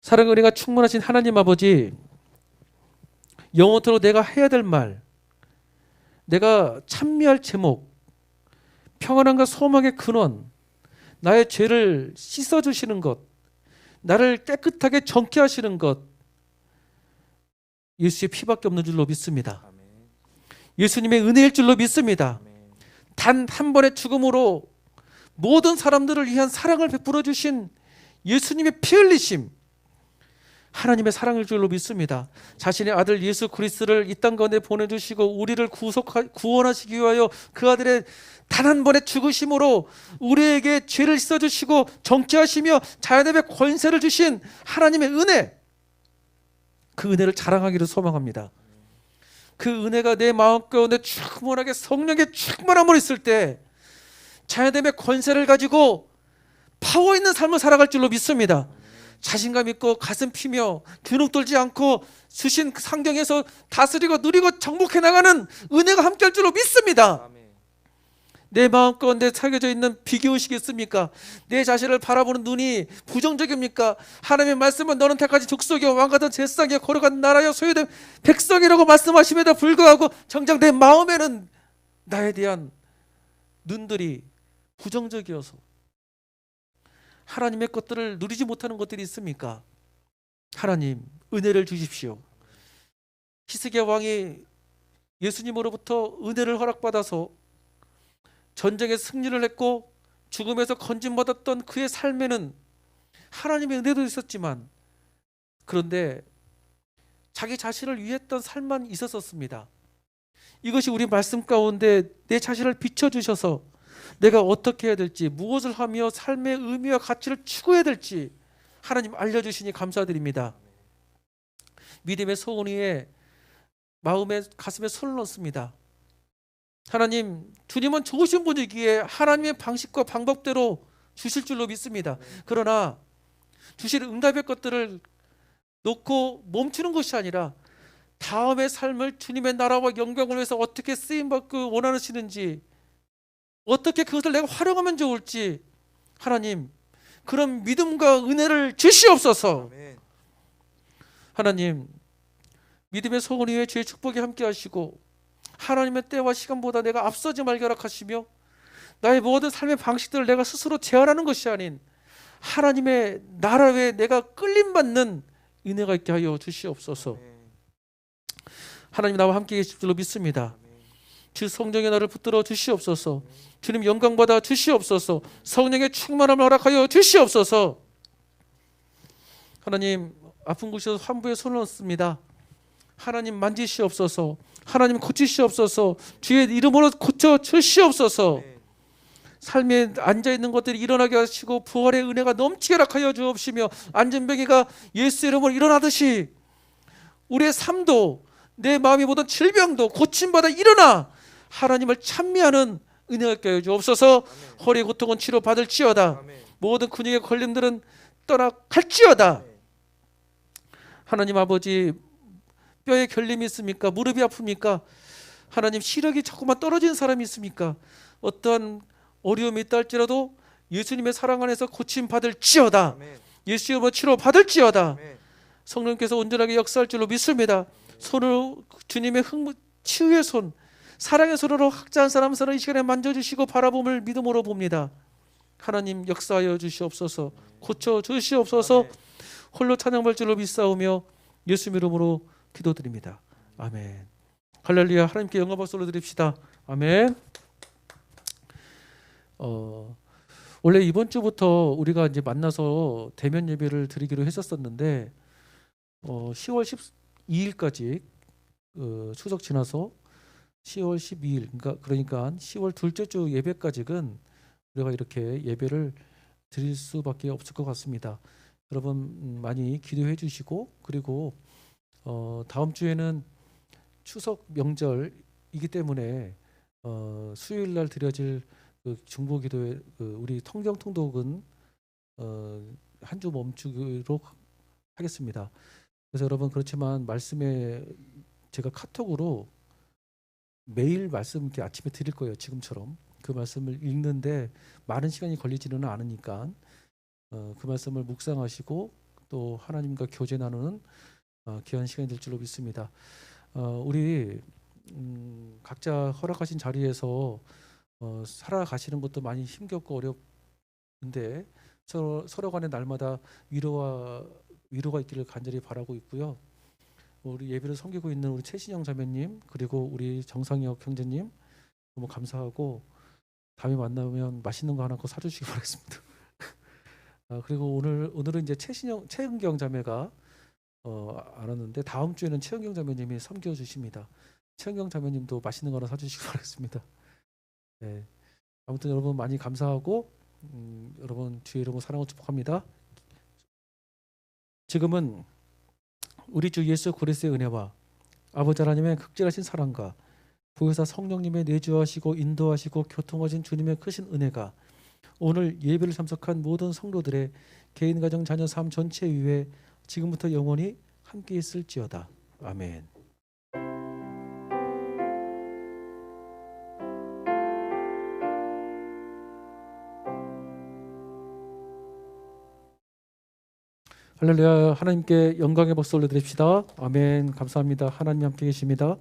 사랑의 은혜가 충만하신 하나님 아버지, 영원토록 내가 해야 될 말, 내가 찬미할 제목, 평안함과 소망의 근원, 나의 죄를 씻어주시는 것, 나를 깨끗하게 정케 하시는 것, 예수의 피밖에 없는 줄로 믿습니다. 예수님의 은혜일 줄로 믿습니다. 단 한 번의 죽음으로 모든 사람들을 위한 사랑을 베풀어 주신 예수님의 피 흘리심, 하나님의 사랑일 줄로 믿습니다. 자신의 아들 예수 그리스도를 이 땅 가운데 보내주시고 우리를 구원하시기 위하여 그 아들의 단 한 번의 죽으심으로 우리에게 죄를 씻어주시고 정케하시며 자연의 권세를 주신 하나님의 은혜, 그 은혜를 자랑하기를 소망합니다. 그 은혜가 내 마음 가운데 충만하게 성령의 충만함으로 있을 때 자연의 권세를 가지고 파워 있는 삶을 살아갈 줄로 믿습니다. 자신감 있고 가슴 피며 균형 떨지 않고 수신 상경에서 다스리고 누리고 정복해 나가는 은혜가 함께할 줄로 믿습니다. 내 마음 가운데 새겨져 있는 비교의식이 있습니까? 내 자신을 바라보는 눈이 부정적입니까? 하나님의 말씀은 너는 때까지 족속이요 왕같은 제사장이여 거룩한 나라여 소유된 백성이라고 말씀하심에도 불구하고 정작 내 마음에는 나에 대한 눈들이 부정적이어서 하나님의 것들을 누리지 못하는 것들이 있습니까? 하나님 은혜를 주십시오. 히스기야 왕이 예수님으로부터 은혜를 허락받아서 전쟁에 승리를 했고 죽음에서 건짐받았던 그의 삶에는 하나님의 은혜도 있었지만, 그런데 자기 자신을 위했던 삶만 있었습니다. 이것이 우리 말씀 가운데 내 자신을 비춰주셔서 내가 어떻게 해야 될지, 무엇을 하며 삶의 의미와 가치를 추구해야 될지 하나님 알려주시니 감사드립니다. 믿음의 소원 위에 마음에 가슴에 손을 넣습니다. 하나님, 주님은 좋으신 분이기에 하나님의 방식과 방법대로 주실 줄로 믿습니다. 그러나 주실 응답의 것들을 놓고 멈추는 것이 아니라 다음의 삶을 주님의 나라와 영광을 위해서 어떻게 쓰임받고 원하시는지, 어떻게 그것을 내가 활용하면 좋을지 하나님 그런 믿음과 은혜를 주시옵소서. 하나님, 믿음의 소원 위에 주의 축복이 함께 하시고 하나님의 때와 시간보다 내가 앞서지 말게 허락하시며 나의 모든 삶의 방식들을 내가 스스로 제한하는 것이 아닌 하나님의 나라 외에 내가 끌림받는 은혜가 있게 하여 주시옵소서. 하나님 나와 함께 계실 줄로 믿습니다. 주 성령의 나를 붙들어 주시옵소서. 주님 영광받아 주시옵소서. 성령의 충만함을 허락하여 주시옵소서. 하나님 아픈 곳에서 환부에 손을 얹습니다. 하나님 만지시옵소서. 하나님 고치시옵소서. 주의 이름으로 고쳐 주시옵소서. 삶에 앉아있는 것들이 일어나게 하시고 부활의 은혜가 넘치게 허락하여 주옵시며 안전병이가 예수 이름으로 일어나듯이 우리의 삶도 내 마음이 모든 질병도 고침받아 일어나 하나님을 찬미하는 은혜가 있게 하여 주옵소서. 허리 고통은 치료받을지어다. 모든 근육의 걸림들은 떠나갈지어다. 하나님 아버지, 뼈에 결림이 있습니까? 무릎이 아픕니까? 하나님, 시력이 자꾸만 떨어지는 사람이 있습니까? 어떠한 어려움이 있다 할지라도 예수님의 사랑 안에서 고침 받을지어다. 예수님의 치료 받을지어다. 성령께서 온전하게 역사할 줄로 믿습니다. 손을 주님의 치유의 손, 사랑의 손으로 학자한 사람 서로 이 시간에 만져주시고 바라봄을 믿음으로 봅니다. 하나님 역사하여 주시옵소서. 고쳐 주시옵소서. 홀로 찬양할 줄로 믿사오며 예수 이름으로 기도드립니다. 아멘. 할렐루야. 하나님께 영광 박수로 드립시다. 아멘. 원래 이번 주부터 우리가 이제 만나서 대면 예배를 드리기로 했었었는데 10월 12일까지 추석 지나서 10월 12일 그러니까 10월 둘째 주 예배까지는 우리가 이렇게 예배를 드릴 수밖에 없을 것 같습니다. 여러분 많이 기도해 주시고, 그리고 다음 주에는 추석 명절이기 때문에 수요일 날 드려질 중보 기도회 우리 통경 통독은 한 주 멈추기로 하겠습니다. 그래서 여러분, 그렇지만 말씀에 제가 카톡으로 매일 말씀 이렇게 아침에 드릴 거예요. 지금처럼 그 말씀을 읽는데 많은 시간이 걸리지는 않으니까 그 말씀을 묵상하시고 또 하나님과 교제 나누는 귀한 시간이 될 줄로 믿습니다. 우리 각자 허락하신 자리에서 살아가시는 것도 많이 힘겹고 어렵는데 서로 간에 날마다 위로가 있기를 간절히 바라고 있고요. 우리 예배를 섬기고 있는 우리 최신영 자매님, 그리고 우리 정상혁 형제님 너무 감사하고, 다음에 만나면 맛있는 거 하나 꼭 사주시기 바라겠습니다. 그리고 오늘은 이제 최은경 자매가 안 왔는데 다음 주에는 최은경 자매님이 섬겨주십니다. 최은경 자매님도 맛있는 거 하나 사주시기 바라겠습니다. 네. 아무튼 여러분 많이 감사하고 여러분 주의 이름으로 사랑을 축복합니다. 지금은 우리 주 예수 그리스도의 은혜와 아버지 하나님의 극진하신 사랑과 보혜사 성령님의 내주하시고 인도하시고 교통하신 주님의 크신 은혜가 오늘 예배를 참석한 모든 성도들의 개인, 가정, 자녀, 삶 전체 위에 지금부터 영원히 함께 있을지어다. 아멘. 할렐루야. 하나님께 영광의 박수 올려드립시다. 아멘. 감사합니다. 하나님 함께 계십니다.